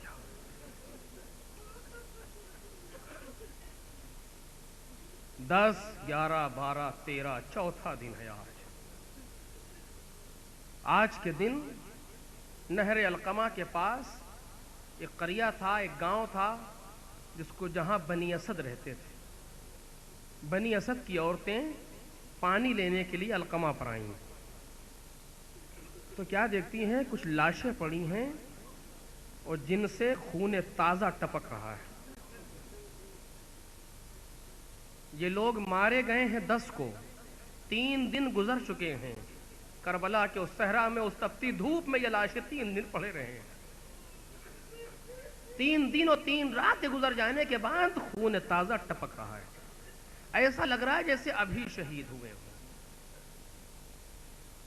دس، 11، 12، 13، چوتھا دن ہے آج. آج کے دن نہر علقمہ کے پاس ایک قریہ تھا، ایک گاؤں تھا جس کو جہاں بنی اسد رہتے تھے. بنی اسد کی عورتیں پانی لینے کے لیے علقمہ پر آئیں تو کیا دیکھتی ہیں؟ کچھ لاشیں پڑی ہیں اور جن سے خون تازہ ٹپک رہا ہے. یہ لوگ مارے گئے ہیں 10 کو، 3 دن گزر چکے ہیں. کربلا کے اس صحرا میں، اس تپتی دھوپ میں یہ لاشیں 3 دن پڑے رہے ہیں. 3 دن اور 3 رات گزر جانے کے بعد خون تازہ ٹپک رہا ہے. ایسا لگ رہا ہے جیسے ابھی شہید ہوئے ہوں.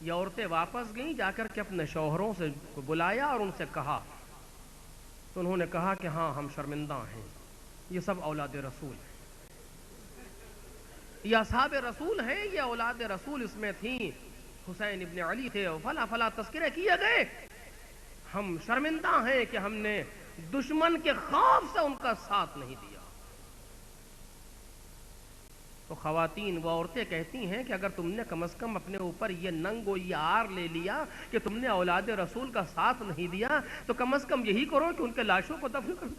یہ عورتیں واپس گئیں، جا کر کے اپنے شوہروں سے بلایا اور ان سے کہا، تو انہوں نے کہا کہ ہاں ہم شرمندہ ہیں، یہ سب اولاد رسول ہیں. یہ اصحاب رسول ہیں، یہ اولاد رسول اس میں تھیں، حسین ابن علی تھے، فلا فلا تذکرے کیے گئے. ہم شرمندہ ہیں کہ ہم نے دشمن کے خوف سے ان کا ساتھ نہیں دیا. تو خواتین و عورتیں کہتی ہیں کہ اگر تم نے کم از کم اپنے اوپر یہ ننگ و یہ آر لے لیا کہ تم نے اولاد رسول کا ساتھ نہیں دیا، تو کم از کم یہی کرو کہ ان کے لاشوں کو دفن کرو،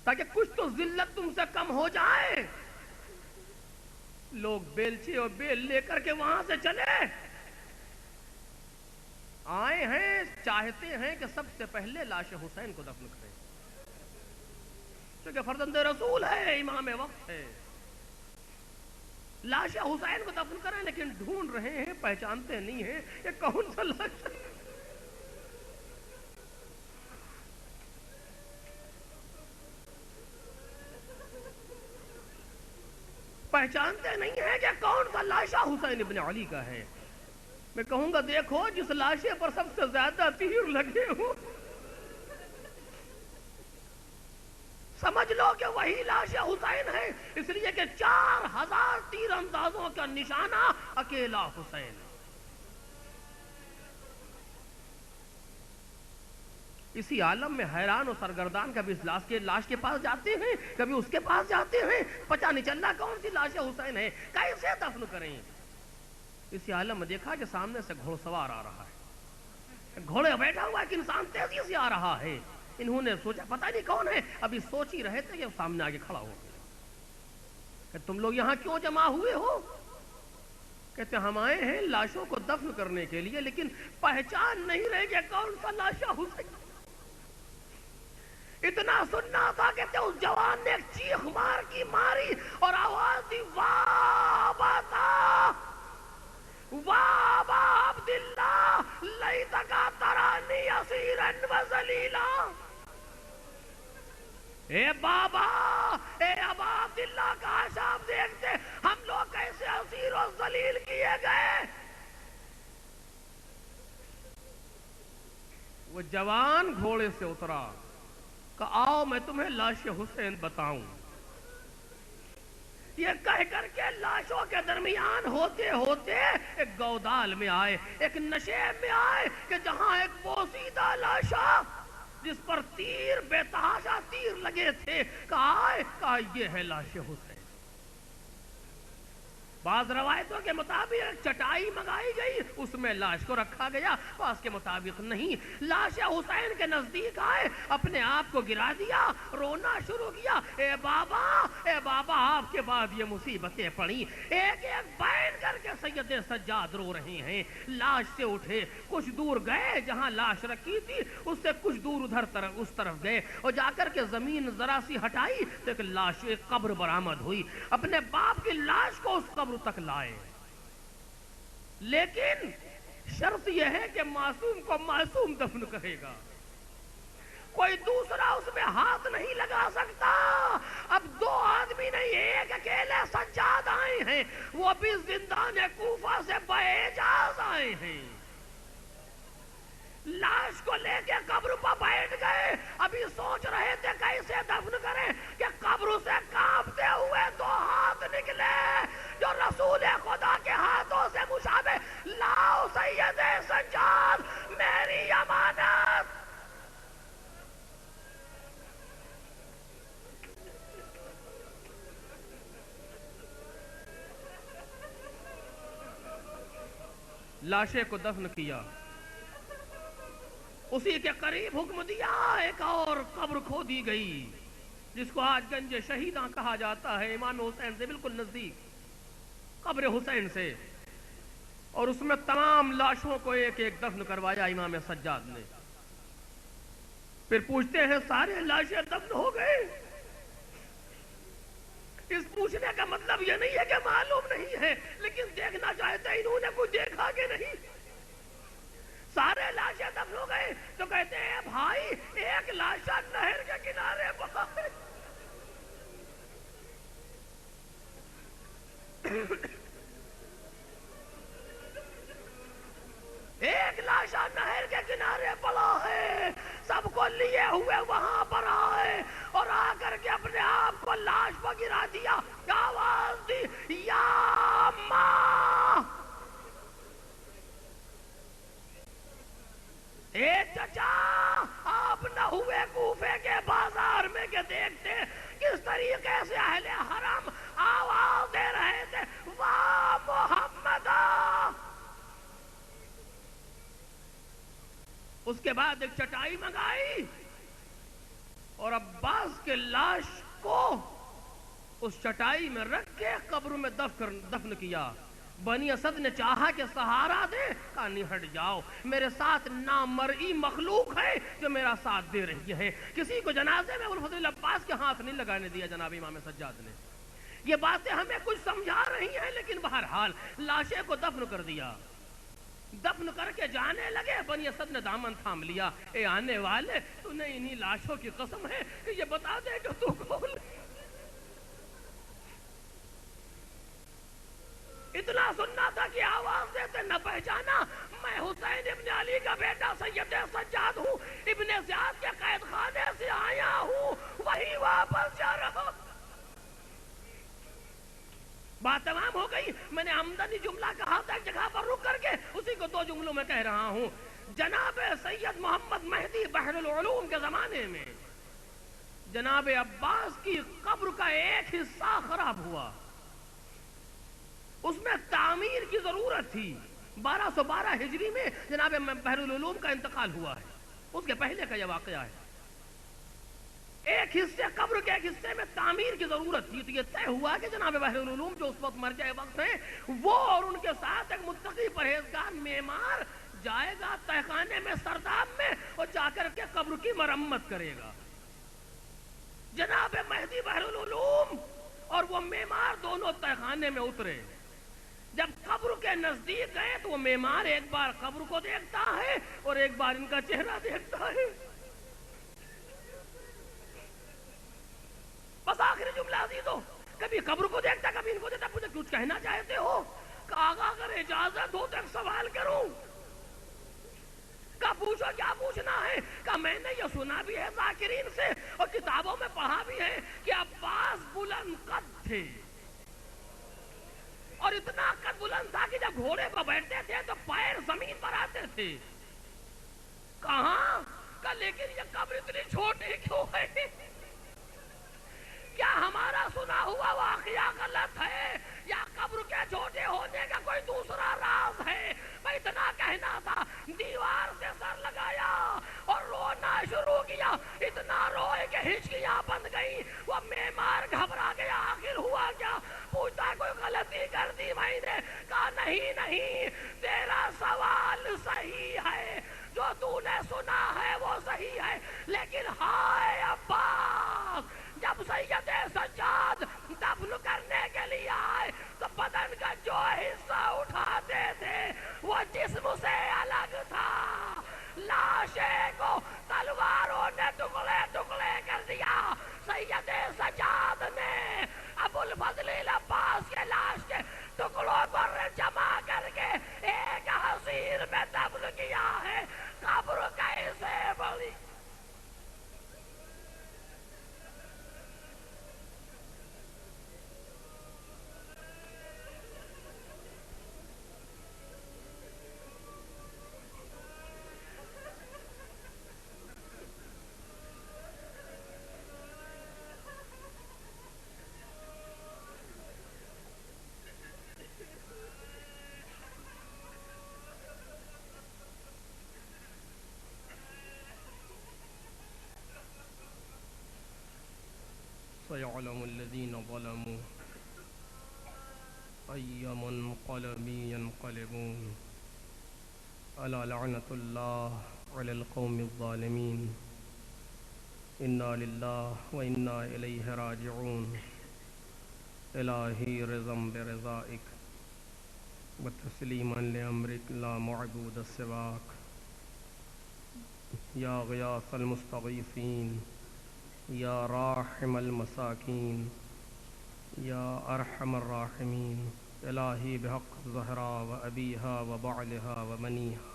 تاکہ کچھ تو ذلت تم سے کم ہو جائے. لوگ بیلچے اور بیل لے کر کے وہاں سے چلے آئے ہیں، چاہتے ہیں کہ سب سے پہلے لاش حسین کو دفن کریں، کیونکہ فرزند رسول ہے، امام وقت ہے. لاش حسین کو دفن کریں، لیکن ڈھونڈ رہے ہیں، پہچانتے نہیں ہیں یہ کون سا لاش ہے. پہچانتے نہیں ہیں کہ کون سا لاشا حسین ابن علی کا ہے. میں کہوں گا دیکھو جس لاشے پر سب سے زیادہ تیر لگے ہوں، سمجھ لو کہ وہی لاش حسین ہے، اس لیے کہ 4000 تیر اندازوں کا نشانہ اکیلا حسین. اسی عالم میں حیران و سرگردان کبھی اس لاش کے پاس جاتے ہیں، کبھی اس کے پاس جاتے ہیں، پتہ نہیں چل رہا کون سی لاش حسین ہے، کیسے دفن کریں. اسی عالم میں دیکھا کہ سامنے سے گھوڑ سوار آ رہا ہے، گھوڑے بیٹھا ہوا ایک انسان تیزی سے آ رہا ہے. انہوں نے سوچا پتہ نہیں کون ہے، ابھی سوچ ہی رہے تھے کہ سامنے آگے کھڑا ہو گیا کہ تم لوگ یہاں کیوں جمع ہوئے ہو. کہتے ہم آئے ہیں لاشوں کو دفن کرنے کے لیے، لیکن پہچان نہیں رہے کہ کون سا لاشا حسین. اتنا سننا تھا کہ اس جوان نے ایک چیخ مار کی ماری اور آواز دی، واہ باتا وابا عبداللہ لیتکا ترانی اسیرا و ذلیلا. اے بابا، اے ابا عبداللہ، کاش آپ دیکھتے ہم لوگ کیسے اسیر و ذلیل کیے گئے. وہ جوان گھوڑے سے اترا کہ آؤ میں تمہیں لاش حسین بتاؤں. یہ کہہ کر کے لاشوں کے درمیان ہوتے ہوتے ایک گودال میں آئے، ایک نشیب میں آئے کہ جہاں ایک بوسیدہ لاشا جس پر تیر بے تحاشا تیر لگے تھے، کہا یہ ہے لاش حسین. بعض روایتوں کے مطابق ایک چٹائی منگائی گئی، اس میں لاش کو رکھا گیا، بعض کے مطابق نہیں. لاش حسین کے نزدیک آئے، اپنے آپ کو گرا دیا، رونا شروع کیا. اے بابا آپ کے بعد یہ مصیبتیں پڑی. ایک ایک بین کر کے سید سجاد رو رہے ہیں. لاش سے اٹھے، کچھ دور گئے جہاں لاش رکھی تھی، اس سے کچھ دور اس طرف گئے اور جا کر کے زمین ذرا سی ہٹائی تو ایک لاش، ایک قبر برآمد ہوئی. اپنے باپ کی لاش کو اس قبر تک لائے، لیکن شرط یہ ہے کہ معصوم کو معصوم دفن کرے گا، کوئی دوسرا اس میں ہاتھ نہیں لگا سکتا. اب 2 آدمی نہیں، ایک اکیلے سجاد آئے ہیں، وہ بھی زندان کوفہ سے باعجاز آئے ہیں. لاش کو لے کے قبر پر بیٹھ گئے، ابھی سوچ رہے تھے کیسے دفن کریں کہ قبر سے کانپتے ہوئے 2 ہاتھ نکلے جو رسول خدا کے ہاتھوں سے مشابہ. لاؤ سید سجاد میری امانت. لاشے کو دفن کیا، اسی کے قریب حکم دیا ایک اور قبر کھو دی گئی جس کو آج گنج شہیداں کہا جاتا ہے، امام حسین سے بالکل نزدیک قبر حسین سے، اور اس میں تمام لاشوں کو ایک ایک دفن کروایا امام سجاد نے. پھر پوچھتے ہیں سارے لاشیں دفن ہو گئے؟ اس پوچھنے کا مطلب یہ نہیں ہے کہ معلوم نہیں ہے، لیکن دیکھنا چاہتے انہوں نے کچھ دیکھا کہ نہیں. سارے لاشیں دفن ہو گئے تو کہتے ہیں بھائی ایک لاشا نہر کے کنارے پر ایک لاشا نہر کے کنارے پڑا ہے. سب کو لیے ہوئے وہاں پر آئے اور آ کر کے اپنے آپ کو لاش پر گرا دیا. اے چچا آپ نہ ہوئے کوفے کے بازار میں کہ دیکھتے کس طریقے سے اہل حرم آواز دے رہے تھے واہ محمد. اس کے بعد ایک چٹائی منگائی اور عباس کے لاش کو اس چٹائی میں رکھ کے قبر میں دفن کیا. بنی اسد نے چاہا کہ سہارا دے، کہا نہیں ہٹ جاؤ، میرے ساتھ نامرئی مخلوق ہے جو میرا ساتھ دے رہی ہے. کسی کو جنازے میں ابوالفضل عباس کے ہاتھ نہیں لگانے دیا جناب امام سجاد نے. یہ باتیں ہمیں کچھ سمجھا رہی ہیں لیکن بہرحال لاشیں کو دفن کر دیا. دفن کر کے جانے لگے، بنی اسد نے دامن تھام لیا. اے آنے والے، تو نے انہی لاشوں کی قسم ہے کہ یہ بتا دے کہ تو کون. اتنا سننا تھا کہ آواز دیتے نہ پہچانا. میں حسین ابن علی کا بیٹا سید سجاد ہوں، ابن زیاد کے قید خانے سے آیا ہوں، وہی واپس جا رہا. بات تمام ہو گئی. میں نے آمدنی جملہ کہا تھا ایک جگہ پر رک کر کے، اسی کو 2 جملوں میں کہہ رہا ہوں. جناب سید محمد مہدی بحر العلوم کے زمانے میں جناب عباس کی قبر کا ایک حصہ خراب ہوا، اس میں تعمیر کی ضرورت تھی. 1212 ہجری میں جناب بحر العلوم کا انتقال ہوا ہے، اس کے پہلے کا یہ واقعہ ہے. ایک حصے قبر کے ایک حصے میں تعمیر کی ضرورت تھی، تو یہ طے ہوا کہ جناب بحر العلوم جو اس وقت مرجع وقت ہیں، وہ اور ان کے ساتھ ایک متقی پرہیزگار معمار جائے گا تہ خانے میں سرداب میں اور جا کر کے قبر کی مرمت کرے گا. جناب مہدی بحر العلوم اور وہ معمار دونوں تہ خانے میں اترے. جب قبر کے نزدیک گئے تو وہ معمار ایک بار قبر کو دیکھتا ہے اور ایک بار ان کا چہرہ دیکھتا ہے. بس آخری جملہ عزیزو، کبھی قبر کو دیکھتا کبھی ان کو دیکھتا. مجھے کچھ کہنا چاہتے ہو؟ کہا آقا اگر اجازت ہو تو ایک سوال کروں. کہا پوچھو کیا پوچھنا ہے. کہا میں نے یہ سنا بھی ہے ذاکرین سے اور کتابوں میں پڑھا بھی ہے کہ عباس بلند قد تھے، اور اتنا قد بلند تھا کہ جب گھوڑے پر بیٹھتے تھے تو پیر زمین پر آتے تھے. کہاں؟ کہا لیکن یہ قبر اتنی چھوٹی کیوں ہے؟ کیا ہمارا سنا ہوا واقعہ غلط ہے یا قبر کے چھوٹے ہونے کا کوئی دوسرا راز ہے؟ میں اتنا کہنا تھا. دیوار سے سر لگایا اور رونا شروع کیا. اتنا روئے کہ ہچکیاں بند گئی. وہ معمار گھبرا گیا. آخر ہوا کیا؟ پوچھتا کوئی غلطی کر دی میں نے؟ کہا نہیں، تیرا سوال صحیح ہے، جو تو نے سنا ہے وہ صحیح ہے، لیکن ہائے عباس، جب سید سجاد دفن کرنے کے لیے آئے تو بدن کا جو حصہ اٹھاتے تھے وہ جسم سے الگ تھا. لاشے کو تلواروں نے ٹکڑے ٹکڑے کر دیا. سید سجاد نے ابوالفضل عباس کے لاش کے ٹکڑوں پر جمع کر کے ایک حصیر میں دفن کیا ہے. قبر کیسے بڑی؟ سيعلم الذين ظلموا أي منقلب ينقلبون ألا لعنة الله على القوم الظالمين إنا لله وإنا إليه راجعون. إلهي رضا برضائك وتسليما لأمرك لا معبود سواك يا غياث المستغيثين یا راحم المساکین یا ارحم الراحمین. الہی بحق زہرا و ابیہا و بعلہا و منیہا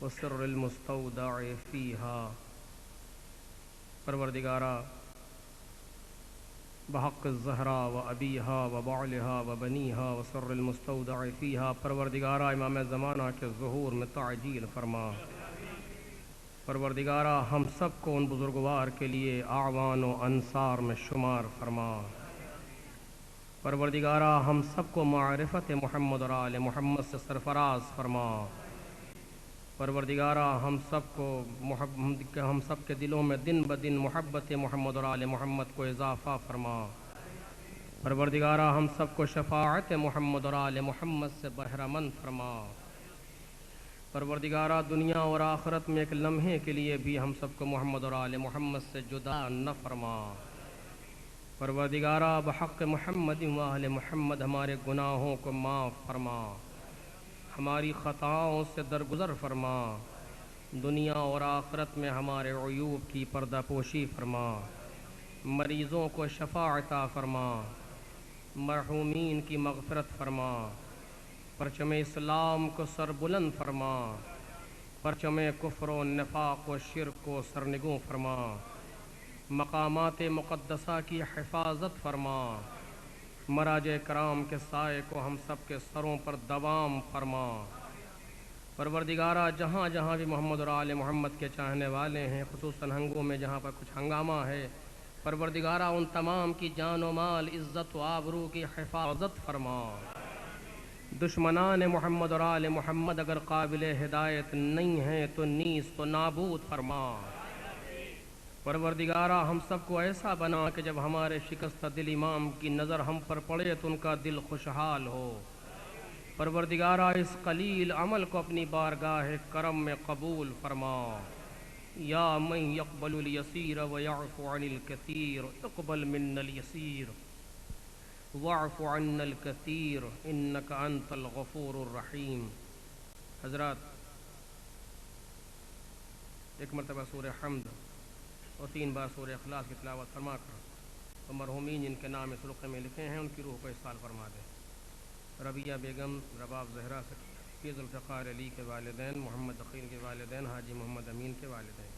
و سر المستودع فیہا. پروردگارا بحق الزہرا و ابیہا و بعلہا و بنیہا و سر المستودع فیہا، پروردگارہ امام زمانہ کے ظہور میں تعجیل فرما۔ پروردگارہ ہم سب کو ان بزرگوار کے لیے اعوان و انصار میں شمار فرما۔ پروردگارہ ہم سب کو معرفت محمد اور آل محمد سے سرفراز فرما۔ پروردگارہ ہم سب کے دلوں میں دن بدن محبت محمد اور آل محمد کو اضافہ فرما۔ پروردگارہ ہم سب کو شفاعت محمد اور آل محمد سے بہرہ مند فرما۔ پروردگارہ دنیا اور آخرت میں ایک لمحے کے لیے بھی ہم سب کو محمد اور آل محمد سے جدا نہ فرما۔ پروردگارہ بحق محمد و آل محمد ہمارے گناہوں کو معاف فرما، ہماری خطاؤں سے درگزر فرما، دنیا اور آخرت میں ہمارے عیوب کی پردہ پوشی فرما، مریضوں کو شفا عطا فرما، مرحومین کی مغفرت فرما، پرچم اسلام کو سر بلند فرما، پرچم کفر و نفاق و شرک کو سرنگوں فرما، مقامات مقدسہ کی حفاظت فرما، مراج کرام کے سائے کو ہم سب کے سروں پر دوام فرما۔ پروردگارہ جہاں جہاں بھی محمد اور آل محمد کے چاہنے والے ہیں، خصوصاً ہنگوں میں جہاں پر کچھ ہنگامہ ہے، پروردگارہ ان تمام کی جان و مال، عزت و آبرو کی حفاظت فرما۔ دشمنان محمد اور آل محمد اگر قابل ہدایت نہیں ہیں تو نیز تو نابود فرما۔ پروردگارہ ہم سب کو ایسا بنا کہ جب ہمارے شکستہ دل امام کی نظر ہم پر پڑے تو ان کا دل خوشحال ہو۔ پروردگارہ اس قلیل عمل کو اپنی بارگاہ کرم میں قبول فرما۔ یا من یقبل الیسیر ویعفو عن الکثیر، اقبل منا الیسیر واعف عنا الکثیر انک انت الغفور الرحیم۔ حضرات، ایک مرتبہ سورہ حمد اور 3 بار سورہ اخلاص کی تلاوت فرما کر اور مرحومین جن کے نام اس رقعے میں لکھے ہیں ان کی روح کو احسال فرما دیں۔ ربیہ بیگم، رباب زہرا، فیض الفقار علی کے والدین، محمد عقیل کے والدین، حاجی محمد امین کے والدین۔